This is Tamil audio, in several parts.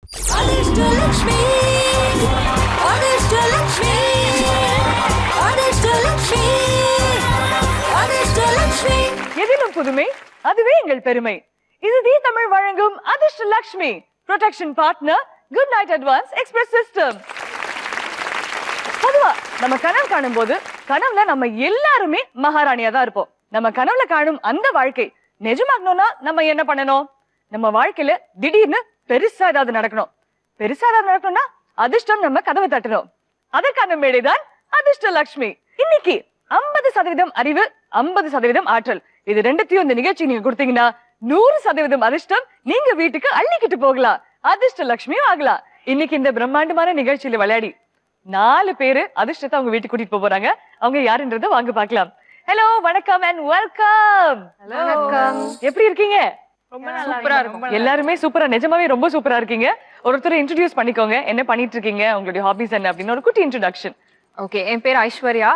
எதிலும் புதுமை, அதுவே எங்கள் பெருமை. இது தி தமிழ் வழங்கும் அதிர்ஷ்ட Lakshmi. Protection partner good night advance express system. பொதுவா நம்ம கனவு காணும் போது கனவுல நம்ம எல்லாருமே மகாராணியா தான் இருப்போம். நம்ம கனவுல காணும் அந்த வாழ்க்கை நிஜமாகணும்னா நம்ம என்ன பண்ணணும்? நம்ம வாழ்க்கையில திடீர்னு பெருசா ஏதாவது நடக்கணும். பெருசா ஏதாவது நடக்கணும்னா அதிர்ஷ்டம் நம்ம கதவை தட்டணும். அதற்கான மேடைதான் அதிர்ஷ்ட லட்சுமி. இன்னைக்கு 50% அறிவு, 50% ஆற்றல், இது ரெண்டுத்தையும் இந்த நிகழ்ச்சி நீங்க கொடுத்தீங்கன்னா 100% அதிர்ஷ்டம் நீங்க வீட்டுக்கு அள்ளிக்கிட்டு போகலாம். அதிர்ஷ்ட லட்சுமியும் ஆகலாம். இன்னைக்கு இந்த பிரம்மாண்டமான நிகழ்ச்சியில விளையாடி 4 பேரு அதிர்ஷ்டத்தை அவங்க வீட்டுக்கு கூட்டிட்டு போறாங்க. அவங்க யாருன்றத வாங்க பார்க்கலாம். ஹலோ, வணக்கம் அண்ட் வெல்கம். வணக்கம். எப்படி இருக்கீங்க? ரொம்ப சூப்பரா இருக்கும். எல்லாருமே சூப்பரா, நிஜமாவே ரொம்ப சூப்பரா இருக்கீங்க. ஒருத்தர் இன்ட்ரோடியூஸ் பண்ணிக்கோங்க. என்ன பண்ணிட்டு இருக்கீங்க, உங்களுடைய ஹாபிஸ் என்ன அப்படின்னு ஒரு குட்டி இன்ட்ரோடக்ஷன். ஓகே, என் பேர் ஐஸ்வர்யா.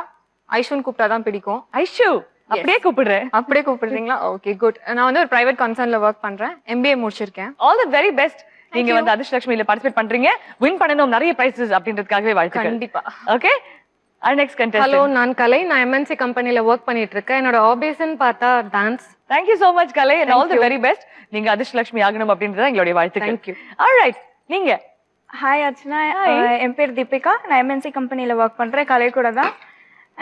ஐஷுன்னு கூப்பிட்டாதான் பிடிக்கும். ஐஷு அப்படியே கூப்பிடுறேன். அப்படியே கூப்பிடுறீங்களா? Okay, good. நான் வந்து ஒரு பிரைவேட் கன்சர்ன்ல ஒர்க் பண்றேன். MBA முடிச்சிருக்கேன். All the very best. நீங்க வந்து அதிர்ஷ்ட லட்சுமியில பார்ட்டிசிபேட் பண்றீங்க. வின் பண்ணனும், நிறைய பிரைசஸ் அப்படின்றதுக்காகவே வாழ்த்துக்கள். கண்டிப்பா. Okay, our next contestant. Hello, நான் கலை. நான் MNC கம்பெனில ஒர்க் பண்ணிட்டு இருக்கேன். என்னோட ஹாபிஸ்ன்னு பார்த்தா dance. Thank you so much Kalai, and all the very best. நீங்க அதிர்ஷ்ட லட்சுமி ஆகணும் அப்படின்றது எங்களுடைய வாழ்த்துக்கள். Thank you. All right, நீங்க. ஹாய் அர்ச்சனா, என் பேர் தீபிகா. நான் MNC கம்பெனியில் ஒர்க் பண்ணுறேன், கலை கூட தான்.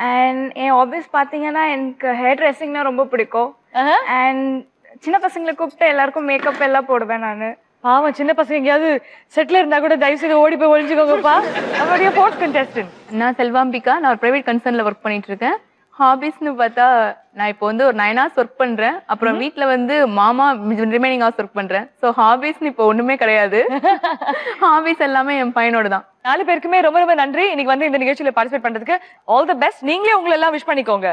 அண்ட் என் ஹாபிஸ் பார்த்தீங்கன்னா எனக்கு ஹேர் ட்ரெஸ்ஸிங்னா ரொம்ப பிடிக்கும். அண்ட் சின்ன பசங்களை கூப்பிட்டு எல்லாருக்கும் மேக்கப் எல்லாம் போடுவேன் நான். பாவம், சின்ன பசங்க எங்கேயாவது செட்டில் இருந்தா கூட தயவு செய்து ஓடி போய் ஒளிஞ்சுக்கோங்கப்பா. அவருடைய ஃபோர்த் கண்டெஸ்டன்ட். நான் செல்வாம்பிகா. நான் ஒரு பிரைவேட் கன்சர்ன்ல ஒர்க் பண்ணிட்டு இருக்கேன். ஹாபிஸ்னு பார்த்தா நான் இப்போ வந்து ஒரு 9 hours ஒர்க் பண்றேன். அப்புறம் வீட்ல வந்து மாமா ரிமைனிங் ஹவர்ஸ் ஒர்க் பண்றேன். ஸோ ஹாபிஸ்னு இப்போ ஒண்ணுமே கிடையாது. ஹாபிஸ் எல்லாமே என் பையனோட தான். 4 பேருக்குமே ரொம்ப ரொம்ப நன்றி. இன்னைக்கு வந்து இந்த நிகழ்ச்சியில பார்ட்டிசிபேட் பண்றதுக்கு ஆல் தி பெஸ்ட். நீங்களே உங்களை எல்லாம் விஷ் பண்ணிக்கோங்க.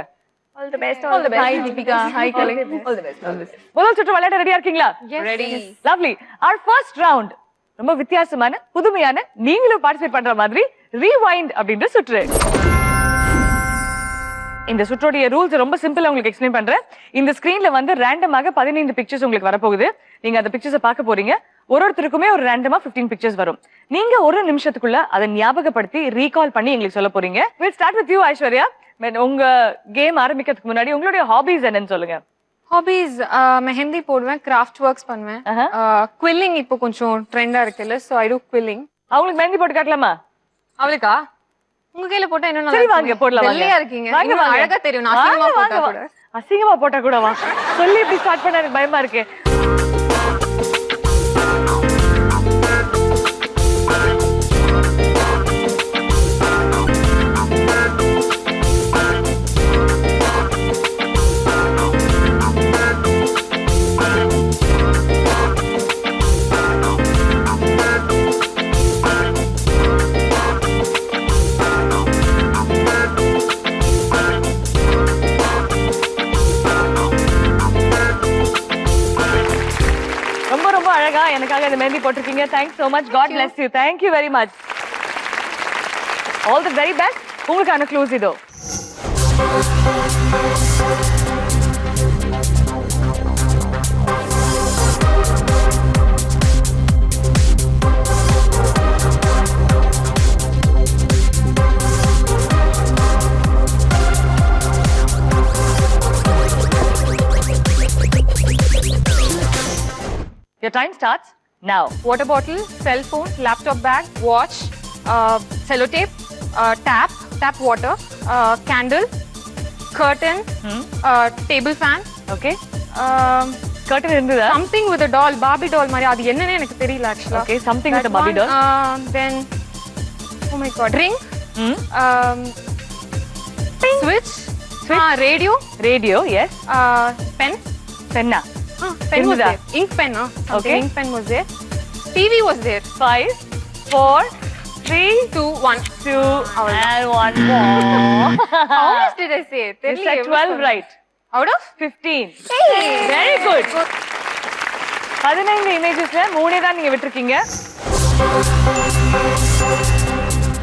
All the best. Hi Deepika. Hi Kalai. All the best. முதல் சுற்று விளையாட ரெடியா இருக்கீங்களா? Ready. Lovely. our first round ரொம்ப வித்தியாசமான, புதுமையான, நீங்களும் பார்ட்டிசிபேட் பண்ற மாதிரி ரீவைண்ட் அப்படின்ற சுற்று. இந்த சுற்றோடைய ரூல்ஸ் ரொம்ப சிம்பிளா உங்களுக்கு எக்ஸ்பிளைன் பண்றேன். இந்த ஸ்கிரீன்ல வந்து ரேண்டமாக 15 பிக்சர்ஸ் உங்களுக்கு வரப்போகுது. நீங்க அந்த பிக்சர்ஸை பார்க்க போறீங்க. ஒருத்தருக்குமே ஒரு ரேண்டமா 15 பிக்சர்ஸ் வரும். நீங்க ஒரு நிமிஷத்துக்குள்ள அதை ஞாபகப்படுத்தி ரீகால் பண்ணி எங்களுக்கு சொல்ல போறீங்க. we'll start with you Aishwarya. உங்க கேம் ஆரம்பிக்கிறதுக்கு முன்னாடி உங்களுடைய ஹாபிஸ் என்னன்னு சொல்லுங்க. ஹாபிஸ் மெஹந்தி போடுவேன், கிராஃப்ட் ஒர்க்ஸ் பண்ணுவேன். குவில்லிங் இப்போ கொஞ்சம் ட்ரெண்டா இருக்குல்ல, சோ ஐ டு குவில்லிங். அவங்களுக்கு மெஹந்தி போட்டு காட்டலாமா? அவளுக்கா? உங்க கையில போட்டா என்ன சரி, வாங்க போடலாம். வெள்ளையா இருக்கீங்க. வாங்க, வாங்க. அழகா தெரியும். நான் அசிங்கமா போட்டா கூட. அசிங்கமா போட்டா கூட வா. சொல்லி இப்படி ஸ்டார்ட் பண்ண எனக்கு பயமா இருக்கு. எனக்காக இந்த மெஹந்தி போட்டிருக்கீங்க. Thanks so much. God bless you. Thank you very much. All the very best. உங்களுக்கான க்ளூஸ் இதோ. Your time starts now. Water bottle, cell phone, laptop bag, watch, sellotape, tap water, candle, curtain, table fan. Okay. Curtain இருந்ததா? Something with a doll, Barbie doll மாதிரி. அது என்னன்னு எனக்கு தெரியல actually. Okay, something with a Barbie doll. Then, oh my god, ring, switch, radio, yes. pen. Penna. Pen was there. Ink pen, Okay. Ink pen was there. TV was there. 5, 4, 3, 2, 1. 2, and 1 more. How much did I say? You said 12 right. Out of 15. Hey. Very good. 15 இமேஜஸ்ல 3 தான் நீங்க விட்டுருக்கீங்க.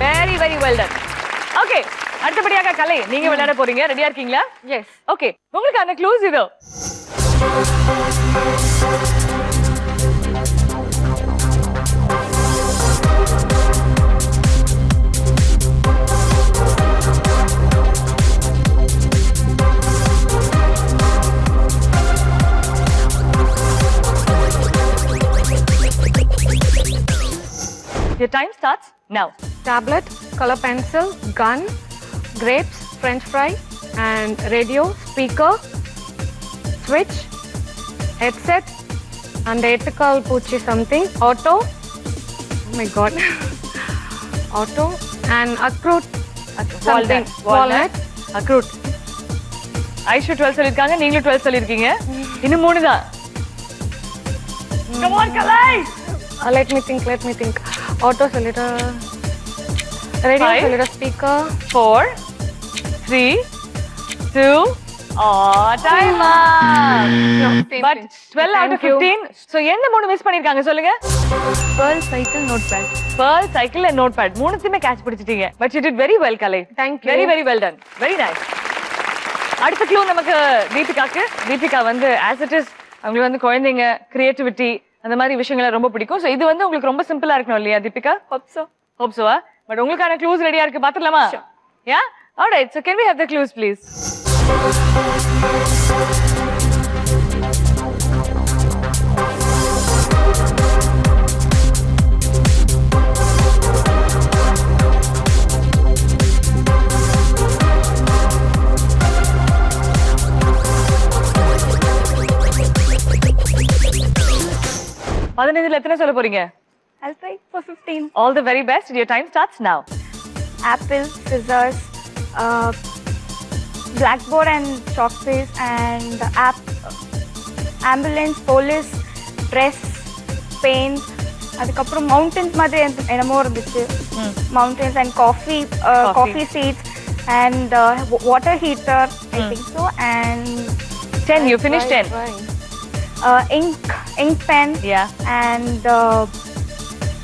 Very very well done. Okay, அடுத்தபடியாக கலை, நீங்க விளையாட போறீங்க. ரெடியா இருக்கீங்களா? Yes. Okay, உங்களுக்கு அந்த க்ளூஸ் இதோ. Your time starts now. Tablet, color pencil, gun, grapes, French fry, and radio, speaker, switch, headset, and ethical puchi something, auto. Oh my god. Auto and accrued something. Walnut. Accrued. Aishu 12 சொல்லிருக்காங்க, நீங்களும் 12 சொல்லிருக்கீங்க. இன்னும் 3 தான். Come on, Kalai. Let me think. Auto solita. Radio Five. solita, speaker. 4, 3, 2, time up. No, But 12 out of Thank you. 15. So எந்த 3 மிஸ் பண்ணிருக்காங்க சொல்லுங்க? Pearl cycle notepad. Pearl, cycle and notepad. மூணுத்தையுமே கேட்ச் பிடிச்சிட்டீங்க. But you did very well, Kalai. Thank you. Very, very well done. Very nice. அடுத்த க்ளூ நமக்கு தீபிகாக்கு. தீபிகா வந்து as it is அவங்களுக்கு வந்து குழந்தைங்க, கிரியேட்டிவிட்டி அந்த மாதிரி விஷயங்களை ரொம்ப பிடிக்கும். ஸோ இது வந்து உங்களுக்கு ரொம்ப சிம்பிளா இருக்கணும் இல்லையா தீபிகா? Hope so. பட் உங்களுக்கான க்ளூஸ் ரெடியா இருக்கு, பாத்துடலாமா? Yeah? Alright, so can we have the clues please? பதினைந்துல எத்தனை சொல்ல போறீங்க? I'll try for 15. All the very best. Your time starts now. Apple, scissors, blackboard and chalk piece, and ambulance, police, dress, paint. அதுக்கப்புறம் மவுண்டன்ஸ் மாதிரி என்னமோ இருந்துச்சு. Mountains and coffee seats and water heater I think so and 10, you finished 10. ink pen Yeah. and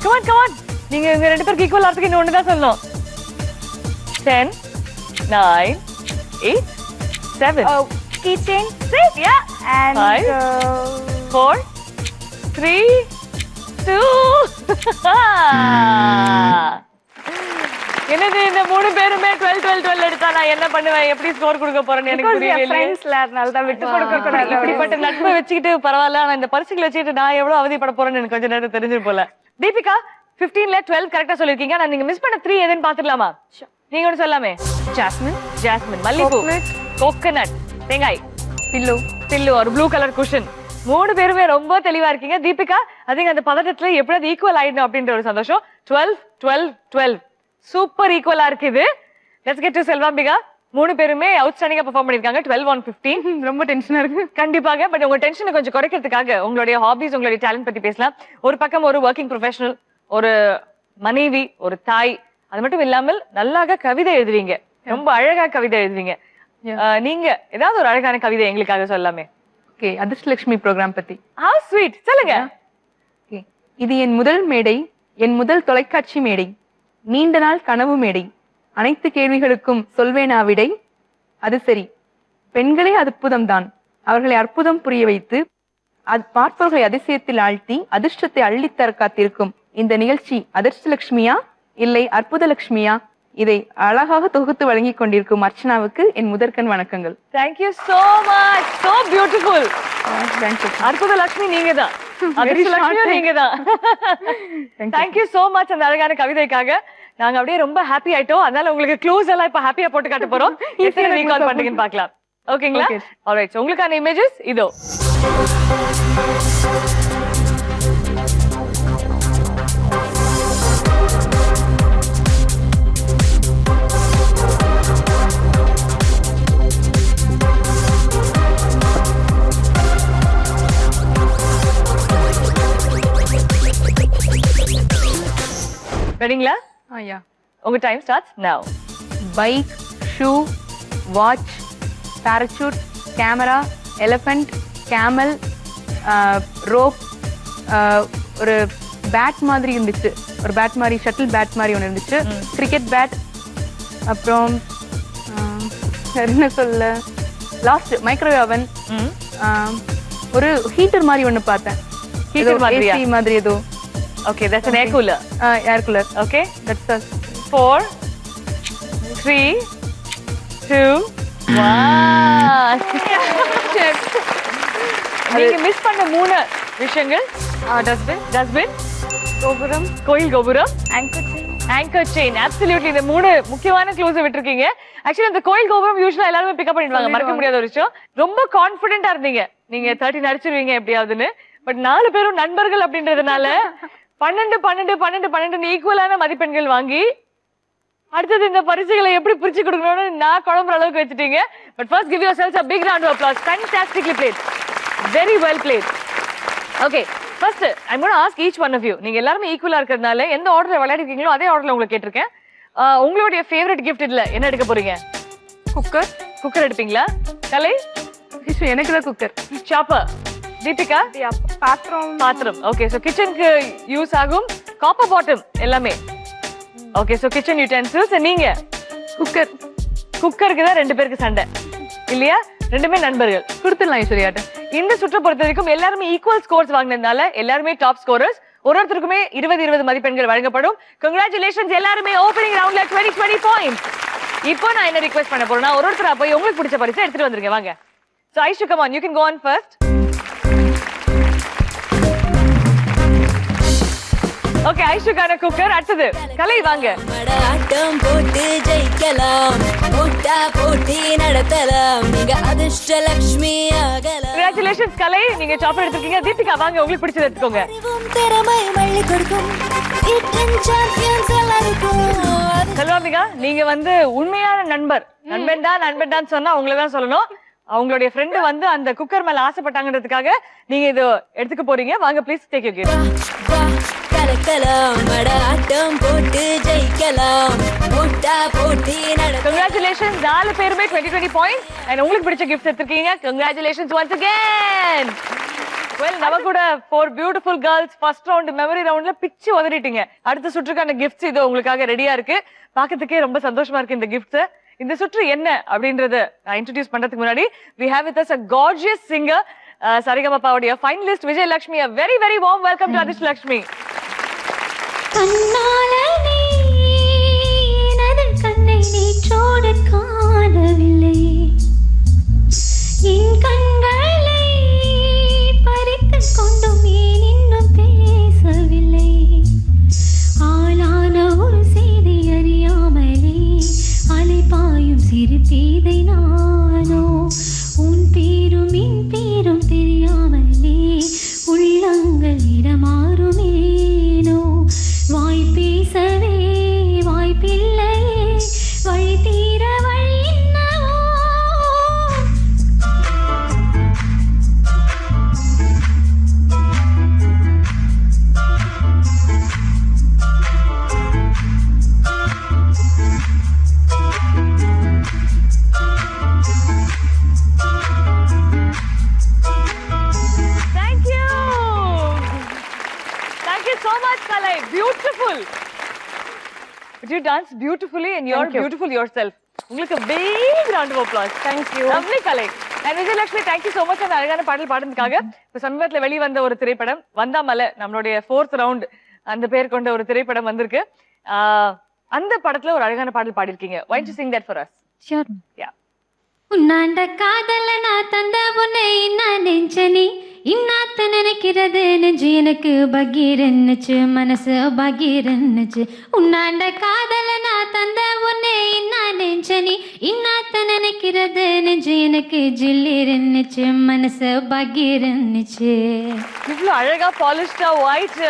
Come on. நீங்க இவங்க ரெண்டு பேருக்கு ஈக்குவல் ஆகிறதுக்கு இன்னும் ஒன்று தான் சொல்லணும். 10, 9, 8, 7, keychain 6, yeah, and 5, 4, 3, 2. என்னது இந்த மூணு பேருமே 12 எடுத்தா நான் என்ன பண்ணுவேன், எப்படி ஸ்கோர் கொடுக்க போறேன்னு எனக்கு புரியவே இல்லை. ஃப்ரெண்ட்ஸ்ல அதனால தான் விட்டு கொடுக்க கூடாது. இப்படிப்பட்ட நட்பை வச்சுக்கிட்டு பரவாயில்ல, ஆனா இந்த பரிசுகளை வச்சுக்கிட்டு நான் எவ்வளவு அவதிப்பட போறேன்னு எனக்கு கொஞ்சம் நேரம் தெரிஞ்சு போல. தீபிகா 15ல 12 கரெக்டா சொல்லிருக்கீங்க. நான் நீங்க மிஸ் பண்ண 3 எதுன்னு பாத்துடலாமா? நீங்க ஒண்ணு சொல்லாமே. ஜாஸ்மின், மல்லிப்பூ, கோகனட், தேங்காய், பில்லு ஒரு ப்ளூ கலர் குஷன். மூணு பேருமே ரொம்ப தெளிவா இருக்கீங்க. தீபிகா அதிக அந்த பதட்டத்துல எப்படியாவது ஈக்குவல் ஆயிடணும் அப்படின்ற ஒரு சந்தோஷம். 12 சூப்பர் ஈக்குவலா இருக்கு இது. Let's get to Selvambika. மூணு பேருமே அவுட்ஸ்டாண்டிங்கா பெர்ஃபார்ம் பண்ணிருக்காங்க. 12 on 15. ரொம்ப டென்ஷனா இருக்கு. கண்டிப்பாக. பட் உங்க டென்ஷனை கொஞ்சம் குறைக்கிறதுக்காக உங்களுடைய ஹாபிஸ், உங்களுடைய டேலண்ட் பத்தி பேசலாம். ஒரு பக்கம் ஒரு ஒர்க்கிங் ப்ரொஃபஷனல், ஒரு மனைவி, ஒரு தாய், அது மட்டும் இல்லாமல் நல்லாக கவிதை எழுதுவீங்க, ரொம்ப அழகா கவிதை எழுதுவீங்க. நீங்க ஏதாவது ஒரு அழகான கவிதை எங்களுக்காக சொல்லலாமே. ஓகே, அதிர்ஷ்டலட்சுமி ப்ரோக்ராம் பத்தி. How sweet. சொல்லுங்க. ஓகே, இது என் முதல் மேடை, என் முதல் தொலைக்காட்சி மேடை, நீண்ட நாள் கனவு மேடை, அனைத்து கேள்விகளுக்கும் சொல்வேனா விடை. அது சரி, பெண்களே அற்புதம்தான், அவர்களை அற்புதம் புரிய வைத்து பார்ப்பவர்களை அதிசயத்தில் ஆழ்த்தி அதிர்ஷ்டத்தை அள்ளித்தர காத்திருக்கும் இந்த நிகழ்ச்சி அதிர்ஷ்டலட்சுமியா இல்லை அற்புதலட்சுமியா? இதை அழகாக தொகுத்து வழங்கி கொண்டிருக்கும் அர்ச்சனாவுக்கு என் முதற்கண் வணக்கங்கள். Thank you so much. So beautiful. அற்புத லட்சுமி நீங்க தான், அதிர்ஷ்டலட்சுமியும் நீங்க தான். Thank you so much அந்த அழகான கவிதைக்காக. நாங்க அப்படியே ரொம்ப ஹாப்பி ஆயிட்டோம். அதனால உங்களுக்கு க்ளூஸ் எல்லாம் இப்ப ஹாப்பியா போட்டு காட்ட போறோம். எத்தனை ரீகால் பண்றீங்கன்னு பார்க்கலாம். ஓகேங்களா? ஆல்ரைட், உங்களுக்கான இமேஜஸ் இதோ. ரெடிங்களா? யா. உங்க டைம் ஸ்டார்ட்ஸ் நவ. Bike, shoe, watch, parachute, camera, elephant, camel, rope, ஒரு பேட் மாதிரி இருந்துச்சு, ஒரு பேட் மாதிரி ஷட்டில் பேட் மாதிரி ஒன்று இருந்துச்சு, கிரிக்கெட் பேட், அப்புறம் என்ன சொல்ல, லாஸ்ட் மைக்ரோவேவ் அவன், ஒரு ஹீட்டர் மாதிரி ஒன்று பார்த்தேன், ஹீட்டர் மாதிரியா? ஏசி மாதிரி ஏதோ. Okay, that's an air cooler. Air cooler. Okay, that's us. 4, 3, 2, 1. நீங்க மிஸ் பண்ண 3 விஷயங்கள். டஸ்ட்பின், கோபுரம், கோயில் கோபுரம், anchor chain. Anchor chain. Absolutely இந்த 3 முக்கியமான க்ளூஸ் விட்டுருக்கீங்க. ஆக்சுவலி அந்த கோயில் கோபுரம் யூசுவலா எல்லாருமே பிக்கப் பண்ணிடுவாங்க, மறக்க முடியாத ஒரு விஷயம். ரொம்ப கான்ஃபிடென்ட்டா இருந்தீங்க நீங்க 13 அடிச்சிருவீங்க எப்படியாவதுன்னு. பட் 4 பேரும் நண்பர்கள் அப்படின்றதுனால 12 ஈக்குவலான மதிப்பெண்கள் வாங்கி அடுத்தது இந்த பரிசுகளை எப்படி பிரிச்சு கொடுக்கணும்னு நான் குழம்புற அளவுக்கு வச்சுட்டீங்க. But first give yourselves a big round of applause. Fantastically played. Very well played. Okay, first I'm going to ask each one of you. நீங்க எல்லாரும் ஈக்குவலா இருக்கிறதுனால எந்த ஆர்டர்ல விளையாடிருக்கீங்களோ அதே ஆர்டர்ல உங்களுக்கு கேட்டிருக்கேன். உங்களுடைய ஃபேவரட் gift இதுல என்ன எடுக்க போறீங்க? குக்கர் எடுப்பீங்களா? கலை? எனக்கு தான் குக்கர். சாப்பர். தீபிகா? பாத்திரம். ஓகே, சோ கிச்சனுக்கு யூஸ் ஆகும் காப்பர் பாட்டம் எல்லாமே. Okay, so kitchen utensils. நீங்க? குக்கருக்கு தான் 2 பேருக்கு சண்டை இல்லையா? 2மே நண்பர்கள். கொடுத்துடலாம் ஐஸ்வர்யாட்ட. இந்த சுற்று பொறுத்த வரைக்கும் எல்லாருமே ஈக்குவல் ஸ்கோர்ஸ் வாங்கினதுனால எல்லாருமே டாப் ஸ்கோரர்ஸ். ஒருத்தருக்குமே 20 மதிப்பெண்கள் வழங்கப்படும். கங்க்ராச்சுலேஷன்ஸ் எல்லாருமே. ஓப்பனிங் ரவுண்ட்ல 20 பாயிண்ட்ஸ். இப்போ நான் என்ன ரிக்வெஸ்ட் பண்ண போறேன்னா ஒருத்தரா போய் உங்களுக்கு பிடிச்ச பரிசை எடுத்துட்டு வந்துருங்க வாங்க. So Aishu, come on, you can go on first. Okay, Aishu கான குக்கர். அடுத்தது கலை வாங்க. ஆட்டம் போட்டு ஜெயிக்கலாம், முட்டா போட்டி நடத்தலாம், நீங்க அதிர்ஷ்ட லட்சுமி ஆகலாம். Congratulations கலை, நீங்க சாப்பாடு எடுத்துக்கீங்க. தீபிகா வாங்க, உங்களுக்கு பிடிச்சது எடுத்துக்கோங்க. திறமை மள்ளி கொடுக்கும் இட்டன் சாம்பியன்ஸ் எல்லாருக்கும். செல்வாமிகா, நீங்க வந்து உண்மையான நண்பன் தான் சொன்னா உங்களை தான் சொல்லணும். அவங்களுடைய ஃப்ரெண்ட் வந்து அந்த குக்கர் மேல ஆசைப்பட்டாங்கன்றதுக்காக நீங்க இது எடுத்துக்க போறீங்க. வாங்க ப்ளீஸ் டேக் யூ கிஃப்ட். கலக்கலாம், ஆட்டம் போட்டு ஜெயிக்கலாம், முட்டா போட்டி நடத்தலாம். Congratulations, 4 பேருமே 20 பாயிண்ட்ஸ். and உங்களுக்கு பிடிச்ச gift எடுத்துக்கீங்க. Congratulations once again. Well, நம்ம கூட 4 beautiful girls first round memory roundல பிச்சு உதறிட்டீங்க. அடுத்த சுற்றுக்கான கிஃப்ட்ஸ் இது உங்களுக்காக ரெடியா இருக்கு. பார்க்கிறதுக்கே ரொம்ப சந்தோஷமா இருக்கு இந்த கிஃப்ட்ஸ். இந்த சுற்று என்ன அப்படின்றத நான் இன்ட்ரோடியூஸ் பண்றதுக்கு முன்னாடி we have with us a gorgeous singer, சரிகமபாவுடைய finalist Vijayalakshmi. A very very warm welcome to Adhirshtalakshmi. கண்ணாளனே எனது கண்ணை நீச்சோடு காணவில்லை, என் கண்களை பறித்துக் கொண்டும் ஏன் இன்னும் பேசவில்லை, ஆளான ஒரு செய்தி அறியாமலே அலைபாயும் சிறு பேதை நானோ, உன் பேரும் என் பேரும் தெரியாமலே உள்ளங்கள் இடமாறுமேனோ, வாய் பேசவே வாய்ப்பில்லையே, வழி தீர வழி என்னவோ. Thank you so much, Kalai. Beautiful. But you danced beautifully and you're beautiful yourself. உங்களுக்கு a big round of applause. Thank you. Lovely, Kalai. And Vijayalakshmi, thank you so much அந்த அழகான பாடல் பாடுறதுக்காக. இப்ப சமீபத்துல வெளிவந்த ஒரு திரைப்படம் வந்தாமலை, நம்மளுடைய 4th round அந்த பேர் கொண்ட ஒரு திரைப்படம் வந்திருக்கு. அந்த படத்துல ஒரு அழகான பாடல் பாடிருக்கீங்க. Why don't you sing that for us? Sure. Yeah. உன்னாண்ட காதல நான் தந்த உன்னை நான் நெஞ்சனி இன்னாத்த நினைக்கிறது நெஞ்சு எனக்கு பகீரன்னுச்சு மனசு பகீரன்னுச்சு. உன்னாண்ட காதல நான் தந்த உன்னை நான் நெஞ்சனி இன்னாத்த நினைக்கிறது நெஞ்சு எனக்கு ஜில்லிருன்னுச்சு மனசு பகீரன்னுச்சு. இவ்வளவு அழகா பாலிஷ்டா ஒயிட்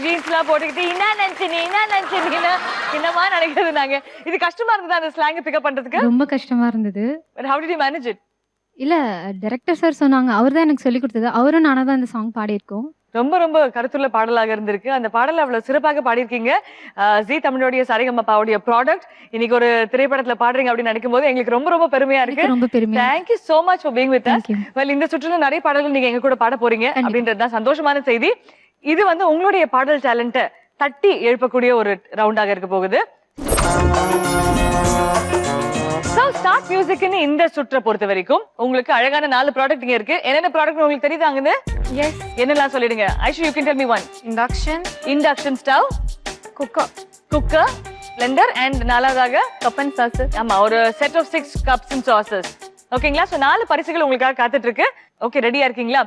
ஜீன்ஸ் எல்லாம் போட்டுக்கிட்டு என்ன நினைச்சீங்கன்னா என்னமா நினைக்கிறது நாங்க. இது கஷ்டமா இருந்தது அந்த ஸ்லாங் பிக்கப் பண்றதுக்கு? ரொம்ப கஷ்டமா இருந்தது. But how did you manage it? இல்ல டைரக்டர் சார் சொன்னாங்க, அவர் தான் எனக்கு சொல்லி கொடுத்தது. அவரும் நானா தான் இந்த சாங் பாடியிருக்கோம். ரொம்ப ரொம்ப கருத்துள்ள பாடலாக இருந்திருக்கு. அந்த பாடலை அவ்வளவு சிறப்பாக பாடியிருக்கீங்க. ஜி தமிழோடைய சரிகமபாவுடைய ப்ராடக்ட் இன்னைக்கு ஒரு திரைப்படத்துல பாடுறீங்க அப்படின்னு நினைக்கும் போது எங்களுக்கு ரொம்ப ரொம்ப பெருமையா இருக்கு. ரொம்ப பெருமையா. Thank you so much for being with us. Well, இந்த சுற்றுல நிறைய பாடல்கள் நீங்க எங்க கூட பாட போறீங்க அப்படின்றது தான் சந்தோஷமான செய்தி. இது வந்து உங்களுடைய பாடல் டேலண்ட்டை தட்டி எழுப்பக்கூடிய ஒரு ரவுண்டாக இருக்க போகுது. ஸ்டார்ட் மியூசிக்னு இந்த சுற்றை பொறுத்த வரைக்கும் உங்களுக்கு அழகான 4 ப்ராடக்ட் இங்க இருக்கு. என்னென்ன ப்ராடக்ட் உங்களுக்கு தெரியுதாங்க? எஸ். என்னெல்லாம் சொல்லிடுங்க. Aishu, you can tell me one. Induction stove, cooker, blender and 4வதாக கப் அண்ட் சாசஸ். ஆமா, ஒரு செட் ஆஃப் 6 கப்ஸ் அண்ட் சாசஸ். ஓகேங்களா? சோ 4 பரிசுகள் உங்களுக்காக காத்துட்டு இருக்கு. ஓகே, ரெடியா இருக்கீங்களா?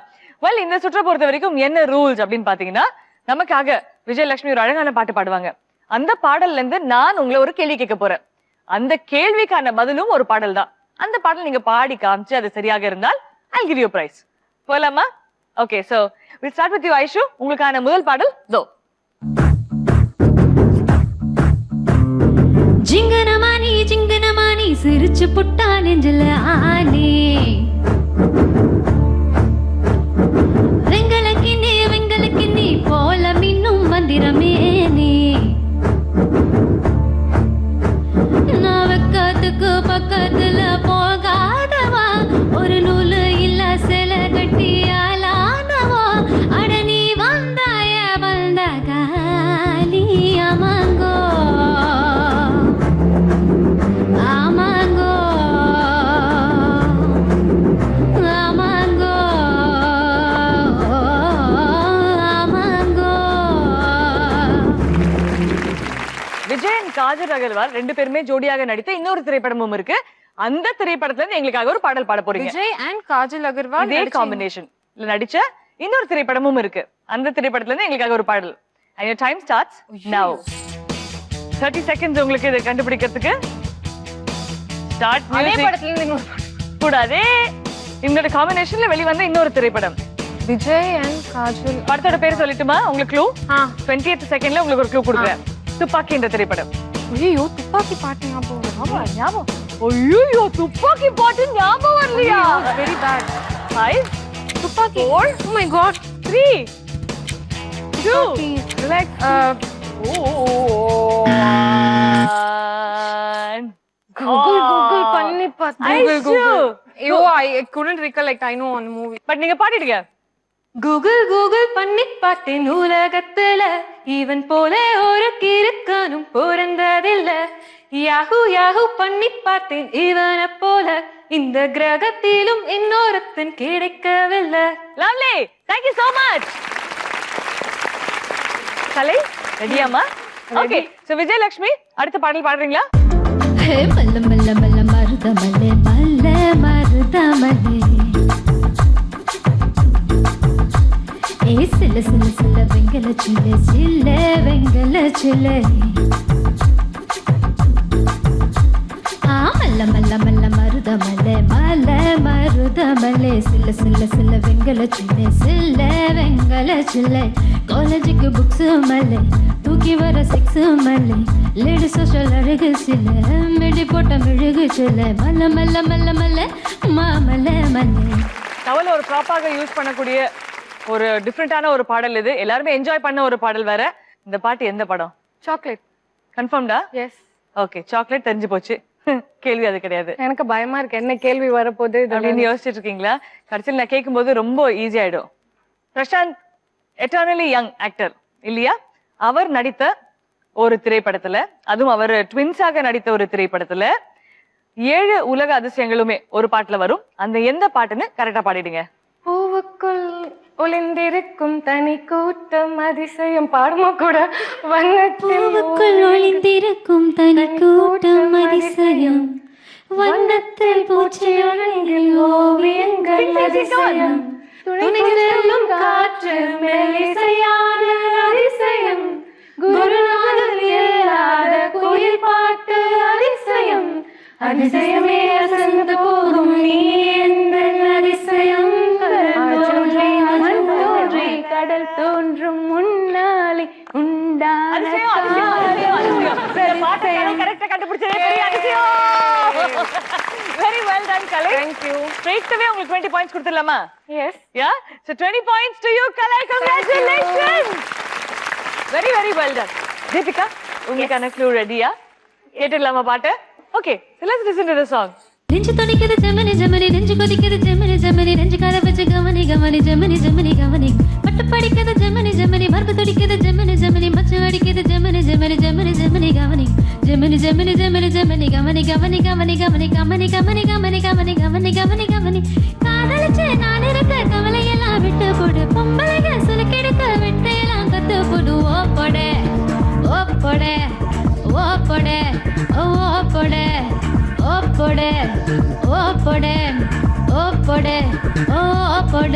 வெல், இந்த சுற்றை பொறுத்த வரைக்கும் என்ன ரூல்ஸ் அப்படின்னு பாத்தீங்கன்னா நமக்காக விஜயலட்சுமி ஒரு அழகான பாட்டு பாடுவாங்க. அந்த பாடல்ல இருந்து நான் உங்களை ஒரு கேள்வி கேட்க போறேன். அந்த கேள்விக்கான பதிலும் ஒரு பாடல் தான். அந்த பாடல் நீங்க பாடி காமிச்சு அது சரியாக இருந்தால் I'll give you a prize. போலாமா? Okay, so we'll start with you, Aishu. உங்களுக்கான முதல் பாடல் தோ. ஜிங்கனமானி சிரிச்சு புட்டா நெஞ்சில ஆனே வெங்கலக்கிண்ணி போல மின்னும் மந்திரமே நீ நாவக்கத்துக்கு பக்கத்துல போகாதவா ஒரு நூலு இல்ல சில கட்டியாலானவா அட நீ வந்தாய வந்த காலி அமங்கோ விஜயன் காஜல் அகர்வால் ரெண்டு பேருமே ஜோடியாக நடித்த இன்னொரு திரைப்படமும் இருக்கு. அந்த திரைப்படத்துல இருந்து எங்களுக்காக ஒரு பாடல் பாட போறீங்க. விஜய் அண்ட் காஜல் அகர்வால் இதே காம்பினேஷன் நடிச்ச இன்னொரு திரைப்படமும் இருக்கு. அந்த திரைப்படத்துல இருந்து எங்களுக்காக ஒரு பாடல். And your time starts now. 30 seconds உங்களுக்கு இதை கண்டுபிடிக்கிறதுக்கு. Start அதே music. படத்துல இருந்து இன்னொரு கூடாதே. இந்த காம்பினேஷன்ல வெளிவந்த இன்னொரு திரைப்படம். விஜய் அண்ட் காஜல். படத்தோட பேர் சொல்லட்டுமா உங்களுக்கு க்ளூ? 20th செகண்ட்ல உங்களுக்கு ஒரு க்ளூ கொடுக்குறேன். துப்பாக்கி என்ற திரைப்படம். ஐயோ துப்பாக்கி பாட்டு ஞாபகம். ஐயோ துப்பாக்கி பாட்டு ஞாபகம் வரலையா? Very bad. 5 துப்பாக்கி. 4 Oh my god. 3 2 Relax. Google பண்ணி பார்த்தேன். ஐயோ I couldn't recollect. I know on the movie. But நீங்க பாடிடுங்க. கூகுள் பண்ணி பார்த்தேன் உலகத்துல இவன் போல ஒரு கிறுக்கனும் பிறந்ததில்ல யாஹூ பண்ணி பார்த்தேன் இவனை போல இந்த கிரகத்திலும் இன்னொருத்தன் கிடைக்கவில்லை. Lovely, thank you so much. Kalai ரெடியாமா? ஓகே, சோ விஜயலட்சுமி அடுத்த பாடல் பாடுறீங்களா? ஹே மல்ல மல்ல மல்ல மருதமல்லே மல்ல மருதமல்லே ஏ சில சில சில வெங்கல சில்ல சில்ல வெங்கல சில்ல ஆ மல்ல மல்ல மல்ல மருதமல்லே மல்ல மருதமல்லே சில சில சில வெங்கல சில்ல சில்ல வெங்கல சில்ல காலேஜுக்கு புக்ஸ் மல்லே தூக்கி வர சிக்ஸ் மல்லே லேடி சோஷியல் அழகு சில மெடி போட்ட மெழுகு சில்ல மல்ல மல்ல மல்ல மல்ல மாமல்ல மல்லே. தவள ஒரு ப்ராப்பாக யூஸ் பண்ணக்கூடிய ஒரு டிஃபரெண்டான ஒரு பாடல் இது. எல்லாருமே என்ஜாய் பண்ண ஒரு பாடல் வேற. இந்த பாட்டு எந்த படம்? சாக்லேட். கன்ஃபார்ம்டா? எஸ். ஓகே, சாக்லேட் தெரிஞ்சு போச்சு. கேள்வி அது கிடையாது. எனக்கு பயமா இருக்கு என்ன கேள்வி வரப்போகுது அப்படின்னு யோசிச்சுட்டு இருக்கீங்களா? கடைசியில் நான் கேட்கும்போது ரொம்ப ஈஸி ஆயிடும். பிரசாந்த் எட்டர்னலி யங் ஆக்டர் இல்லையா? அவர் நடித்த ஒரு திரைப்படத்துல, அதுவும் அவர் ட்வின்ஸாக நடித்த ஒரு திரைப்படத்துல 7 உலக அதிசயங்களுமே ஒரு பாட்டுல வரும். அந்த எந்த பாட்டுன்னு கரெக்டா பாடிடுங்க. பூவுக்குள் ஒளிந்திருக்கும் தனி கூட்டம் அதிசயம் பாடுமா கூட பூவுக்குள் ஒளிந்திருக்கும் தனி கூட்டம் அதிசயம் வண்ணத்தில் பூச்சியொழுங்கில் ஓவியங்கள் அதிசயம் துணிந்தெல்லும் காற்று மெல்லிசையான அதிசயம் குருநாதர் இல்லாத குயில் பாட்டு அதிசயம் அதிசயமே அசந்து போகும் நீ என்ற அதிசயம் கடல் தோன்றும் முன்னாலே உண்டான Very well done, Kalai. Thank you. Straight away உங்களுக்கு 20 points கொடுத்துடலாமா? Yes. Yeah? So 20 points to you, Kalai. Congratulations. Very, very well done. Deepika, உங்களுக்கான clue ready-யா? கேட்டுடலாமா பாட்டு? Okay, so let's listen to the song. நெஞ்சு துடிக்குது ஜெமினி ஜெமினி நெஞ்சு கொதிக்குது ஜெமினி ஜெமினி நெஞ்சு கார வச்சு கவனி கவனி ஜெமினி ஜெமினி கவனி பட்டு படிக்குது ஜெமினி ஜெமினி மறுப்பு துடிக்குது ஜெமினி ஜெமினி மச்சு அடிக்குது ஜெமினி ஜெமினி ஜெமினி ஜெமினி கவனி ஜெமினி ஜெமினி ஜெமினி ஜெமினி கவனி கவனி கவனி கவனி கவனி கவனி கவனி கவனி கவனி கவனி கவனி காதலிச்சு நான் இருக்க கவலையெல்லாம் விட்டு போடு பொம்பளைங்க சுலுக்கெடுக்க விட்டையெல்லாம் கத்து போடு ஓ போட ஓ போட ஓ போட ஓ போட ஓ போட ஓ போட ஓ போட ஓ போட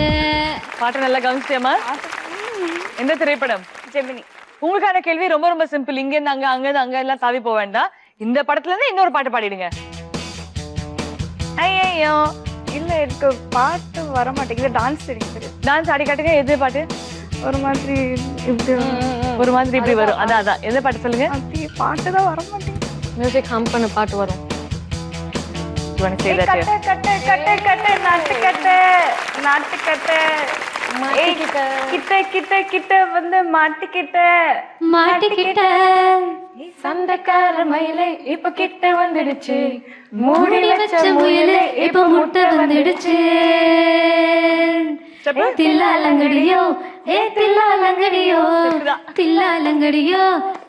பாட்டு நல்லா கவனிச்சிட்டியாமா? எந்த திரைப்படம்? ஜெமினி. உங்களுக்கான கேள்வி ரொம்ப ரொம்ப சிம்பிள். இங்க இருந்து அங்க, அங்க இருந்து அங்க எல்லாம் தாவி போக வேண்டாம். இந்த படத்துல இருந்து இன்னொரு பாட்டு பாடிடுங்க. ஐயோ இல்ல எனக்கு பாட்டு வர மாட்டேங்குது. டான்ஸ் தெரியும். டான்ஸ் ஆடி காட்டுங்க. எது பாட்டு? ஒரு மாதிரி இப்படி ஒரு மாதிரி இப்படி வரும். அதான் எந்த பாட்டு சொல்லுங்க. அப்படி பாட்டு தான் வர மாட்டேங்குது. மியூசிக் ஹம் பண்ண பாட்டு வரும். கட்டை கட்டை கட்டை கட்டை நாட்டுக்கட்டை நாட்டுக்கட்டை கிட்ட கிட்ட கிட்ட வந்து மாட்டிக்கிட்ட மாட்டிக்கிட்ட சண்டைக்கார மயிலே இப்ப கிட்ட வந்துடுச்சு. மூடி வச்ச முயலே இப்ப முட்டை வந்துடுச்சு. தில்லாலங்கடியோ ஏ தில்லாலங்கடியோ தில்லாலங்கடியோ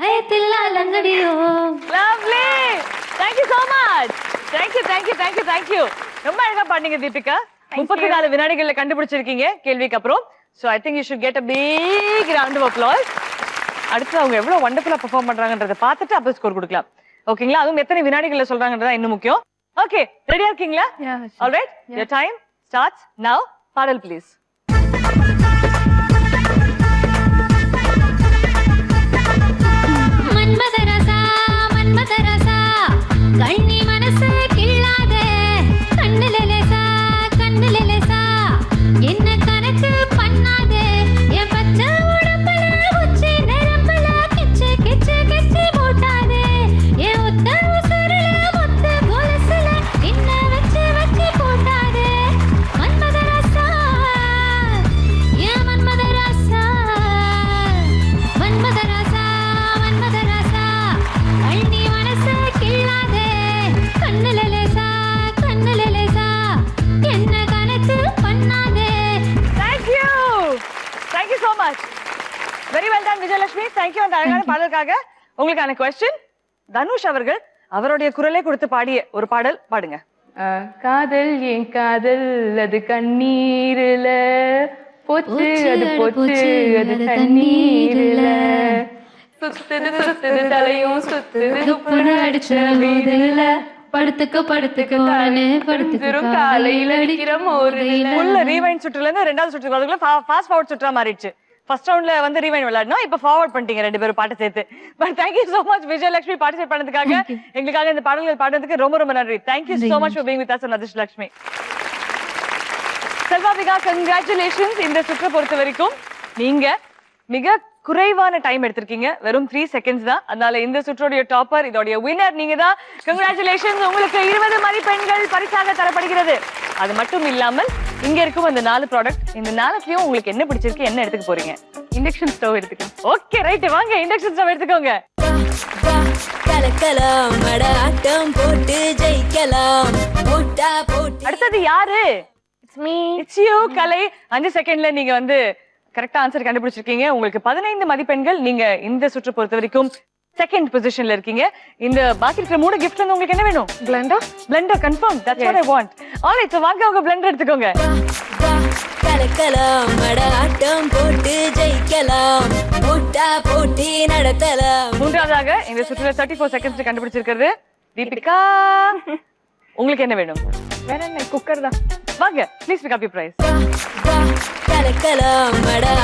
ஏ தில்லாலங்கடியோ. Lovely. Thank you so much. Thank you. ரொம்ப அழகா பாடுனீங்க தீபிகா. 34 வினாடிகள்ல கண்டுபிடிச்சிருக்கீங்க கேள்விக்கு அப்புறம். So I think you should get a big round of applause. அடுத்து அவங்க எவ்வளவு வண்டர்ஃபுல்லா பெர்ஃபார்ம் பண்றாங்கன்றத பார்த்துட்டு அப்ப ஸ்கோர் கொடுக்கலாம். ஓகேங்களா? அதுவும் எத்தனை வினாடிகள்ல சொல்றாங்கன்றதா இன்னும் முக்கியம். ஓகே, ரெடியா இருக்கீங்களா? Alright, your time starts now. பாடல் ப்ளீஸ். மன்மதரசா மன்மதரசா கண்ணி மனசு கிள்ளாதே கண்ணுல லேசா என்ன கணக்கு பண்ணாதே என் பச்சை உடம்புல உச்சி நரம்புல கிச்சு கிச்சு கிச்சு போட்டாதே என் ஒத்த உசுருல ஒத்த கொலுசுல என்ன வச்சு வச்சு போட்டாதே மன்மதரசா என் மன்மதரசா மன்மதரசா மன்மதரசா கண்ணி மனசு கிள்ளாதே கண்ணுல லேசா என்ன கணக்கு பண்ணாதே. Thank you so much. Very well done Vijayalakshmi. Thank you அந்த அழகான பாடலுக்காக. உங்களுக்கான கொஸ்டின், தனுஷ் அவர்கள் அவருடைய குரலை கொடுத்து பாடிய ஒரு பாடல் பாடுங்க. காதல் என் காதல் அது கண்ணீருல போச்சு அது போச்சு அது தண்ணீருல சுத்துது தலையும் சுத்துது துப்புன்னு அடிச்ச போதில படுத்துக்க உடனே படுத்துக்க காலையில அடிக்கிற மோரில. உள்ள ரீவைண்ட் சுற்றுல இருந்து ரெண்டாவது சுற்றுக்கு வரதுக்குள்ள ஃபாஸ்ட் ஃபார்வர்ட் சுற்றா மாறிடுச்சு. ஃபர்ஸ்ட் ரவுண்ட்ல வந்து ரீவைண்ட் விளையாடணும், இப்ப ஃபார்வர்ட் பண்ணிட்டீங்க ரெண்டு பேரும் பாட்டு சேர்த்து. But thank you so much Vijayalakshmi participate பண்ணதுக்காக, எங்களுக்காக இந்த பாடல்கள் பாடுறதுக்கு ரொம்ப ரொம்ப நன்றி. Thank you so much for being with us on Adhirshtalakshmi. Selvambika, congratulations. இந்த சுற்றை பொறுத்த வரைக்கும் நீங்க மிக குறைவான டைம் எடுத்திருக்கீங்க, வெறும் 3 செகண்ட்ஸ் தான். அதனால இந்த சுற்றோடைய டாப்பர், இதோடைய வின்னர் நீங்க தான். கங்க்ராச்சுலேஷன்ஸ். உங்களுக்கு 20 மதிப்பெண்கள் பரிசாக தரப்படுகிறது. அது மட்டும் இல்லாமல் இங்க இருக்கும் அந்த 4 ப்ராடக்ட், இந்த 4த்துலயும் உங்களுக்கு என்ன பிடிச்சிருக்கு, என்ன எடுத்துக்க போறீங்க? இண்டக்ஷன் ஸ்டவ் எடுத்துக்கலாம். ஓகே ரைட், வாங்க இண்டக்ஷன் ஸ்டவ் எடுத்துக்கோங்க. கலக்கலாம் ஆட்டம் போட்டு ஜெயிக்கலாம் போட்டா போட்டு. அடுத்தது யாரு? இட்ஸ் யூ கலை. 5 செகண்ட்ல நீங்க வந்து கரெக்டா ஆன்சர் கண்டுபிடிச்சிருக்கீங்க. உங்களுக்கு 15 மதிப்பெண்கள். நீங்க இந்த சுற்று பொறுத்த வரைக்கும் செகண்ட் பொசிஷன்ல இருக்கீங்க. இந்த பாக்கி இருக்கிற 3 கிஃப்ட்ல இருந்து உங்களுக்கு என்ன வேணும்? Blender confirm. That's what I want. Alright, so வாங்க உங்க பிளெண்டர் எடுத்துக்கோங்க. கலக்கலாம் ஆட்டம் போட்டு ஜெயிக்கலாம் போட்டா போட்டி நடத்தலாம். மூன்றாவதாக இந்த சுற்றுல 34 செகண்ட்ஸ் கண்டுபிடிச்சிருக்கிறது தீபிகா. உங்களுக்கு என்ன வேணும்? வேற என்ன, குக்கர் தான். வாங்க please pick up your prize. கலக்கலாம்